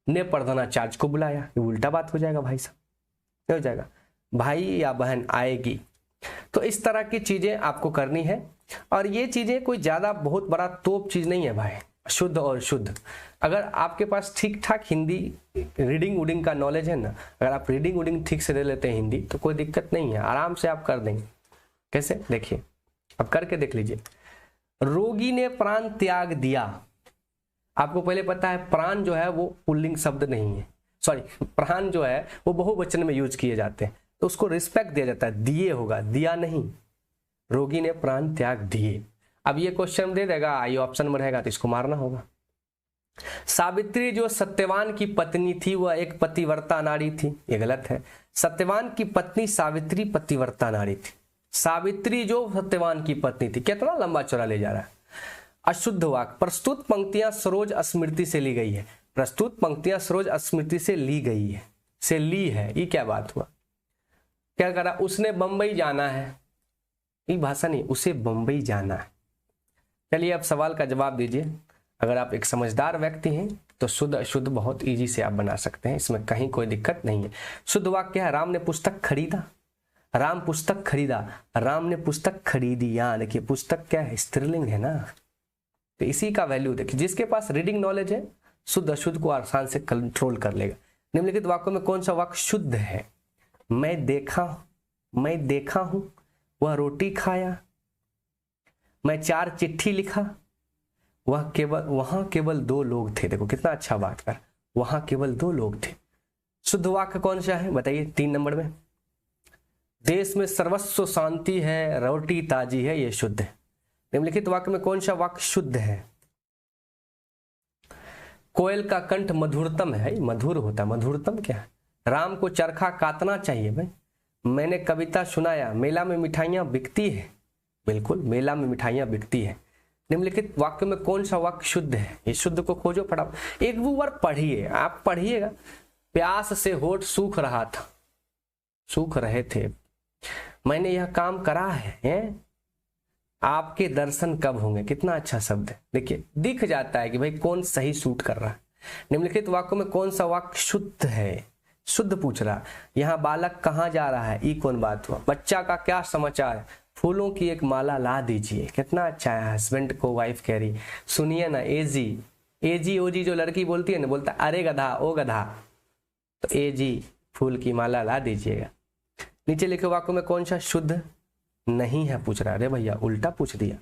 ने प्रधानाचार्य को बुलाया, ये उल्टा बात हो जाएगा भाई साहब, क्या हो जाएगा? भाई या बहन आएगी। तो इस तरह की चीजें आपको करनी है, और ये चीजें कोई ज्यादा बहुत बड़ा तोप चीज नहीं है भाई, शुद्ध और शुद्ध। अगर आपके पास ठीक ठाक हिंदी रीडिंग वुडिंग का नॉलेज है ना, अगर आप रीडिंग वुडिंग ठीक से ले लेते हैं हिंदी, तो कोई दिक्कत नहीं है, आराम से आप कर देंगे। कैसे? देखिए, अब करके देख लीजिए। रोगी ने प्राण त्याग दिया, आपको पहले पता है प्राण जो है वो पुल्लिंग शब्द नहीं है, सॉरी, प्राण जो है वो बहुवचन में यूज किए जाते हैं, तो उसको रिस्पेक्ट दिया जाता है, दिए होगा, दिया नहीं। रोगी ने प्राण त्याग दिए। अब ये क्वेश्चन दे देगा, ये ऑप्शन में रहेगा तो इसको मारना होगा। सावित्री जो सत्यवान की पत्नी थी वह एक पतिव्रता नारी थी, ये गलत है। सत्यवान की पत्नी सावित्री पतिव्रता नारी थी। सावित्री जो सत्यवान की पत्नी थी, कितना लंबा चौड़ा ले जा रहा है। अशुद्ध वाक्य, प्रस्तुत पंक्तियां सरोज स्मृति से ली गई है, प्रस्तुत पंक्तियां सरोज स्मृति से ली गई है, से ली है, ये क्या बात हुआ? क्या करा? उसने बंबई जाना है, ये भाषा नहीं, उसे बंबई जाना है। चलिए अब सवाल का जवाब दीजिए। अगर आप एक समझदार व्यक्ति हैं तो शुद्ध अशुद्ध बहुत इजी से आप बना सकते हैं, इसमें कहीं कोई दिक्कत नहीं है। शुद्ध वाक्य क्या है? राम ने पुस्तक खरीदा, राम पुस्तक खरीदा, राम ने पुस्तक खरीदी। यहाँ देखिए पुस्तक क्या है? स्त्रीलिंग है ना, तो इसी का वैल्यू देखिए। जिसके पास रीडिंग नॉलेज है शुद्ध अशुद्ध को आसान से कंट्रोल कर लेगा। निम्नलिखित वाक्यों में कौन सा वाक्य शुद्ध है? मैं देखा हूं वह रोटी खाया। मैं 4 चिट्ठी लिखा, वहां केवल 2 लोग थे। देखो कितना अच्छा बात कर, वहां केवल 2 लोग थे। शुद्ध वाक्य कौन सा है बताइए? 3 नंबर में, देश में सर्वस्व शांति है, रोटी ताजी है, ये शुद्ध है। निम्नलिखित वाक्य में कौन सा वाक्य शुद्ध है? कोयल का कंठ मधुरतम है, मधुर होता, मधुरतम क्या है? राम को चरखा काटना चाहिए भाई। मैंने कविता सुनाया, मेला में मिठाइयां बिकती है। बिल्कुल, मेला में मिठाइयां बिकती है। निम्नलिखित वाक्य में कौन सा वाक्य शुद्ध है? इस शुद्ध को खोजो फटाफट, एक बार पढ़िए, आप पढ़िएगा। प्यास से होठ सूख रहा था, सूख रहे थे, मैंने यह काम करा है, आपके दर्शन कब होंगे। कितना अच्छा शब्द है, देखिए दिख जाता है कि भाई कौन सही सूट कर रहा है। निम्नलिखित वाक्यों में कौन सा वाक्य शुद्ध है? शुद्ध पूछ रहा, यहाँ बालक कहाँ जा रहा है, ई कौन बात हुआ। बच्चा का क्या समाचार, फूलों की एक माला ला दीजिए। कितना अच्छा है, हस्बैंड को वाइफ कह रही, सुनिए ना, एजी ओजी जो लड़की बोलती है ना, बोलता अरे गधा ओ गधा, तो एजी फूल की माला ला दीजिएगा। नीचे लिखे वाक्यों में कौन सा शुद्ध नहीं है पूछ रहा। अरे भैया उल्टा पूछ दिया,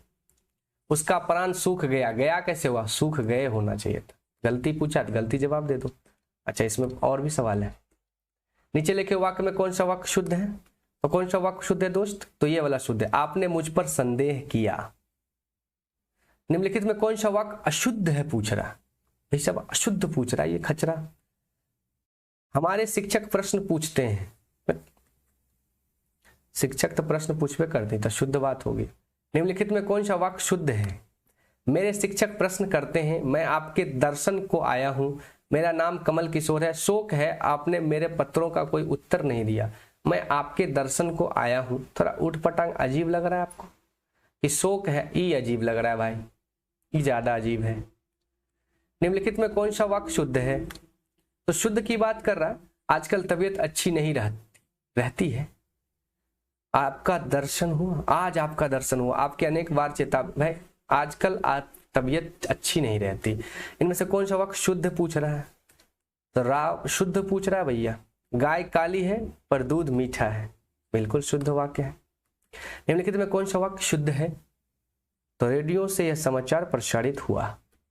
उसका प्राण सूख गया, गया कैसे हुआ, सूख गए होना चाहिए था। गलती पूछा तो गलती जवाब दे दो। अच्छा, इसमें और भी सवाल है। नीचे लिखे वाक्य में कौन सा वाक्य शुद्ध है? तो कौन सा वाक्य शुद्ध है दोस्त? तो ये वाला शुद्ध है, आपने मुझ पर संदेह किया। निम्नलिखित में कौन सा वाक्य अशुद्ध है पूछ रहा। भाई सब अशुद्ध पूछ रहा है ये खचरा। हमारे शिक्षक प्रश्न पूछते हैं, शिक्षक तो प्रश्न पूछवे करते तो शुद्ध बात होगी। निम्नलिखित में कौन सा वाक्य शुद्ध है? मेरे शिक्षक प्रश्न करते हैं, मैं आपके दर्शन को आया हूं, मेरा नाम कमल किशोर है, शोक है आपने मेरे पत्रों का कोई उत्तर नहीं दिया, मैं आपके दर्शन को आया हूं। थोड़ा उठ पटांग अजीब लग रहा है आपको कि शोक है, ई अजीब लग रहा है भाई, ई ज्यादा अजीब है। निम्नलिखित में कौन सा वाक्य शुद्ध है? तो शुद्ध की बात कर रहा, आजकल तबीयत अच्छी नहीं रहती है, आपका दर्शन हुआ, आज आपका दर्शन हुआ, आपके अनेक बार चेता भाई आजकल तबीयत अच्छी नहीं रहती। इनमें से कौन सा वाक्य शुद्ध पूछ रहा है? तो राव शुद्ध पूछ रहा है भैया, गाय काली है पर दूध मीठा है, बिल्कुल शुद्ध वाक्य है। निम्नलिखित में कौन सा वाक्य शुद्ध है? तो रेडियो से यह समाचार प्रसारित हुआ।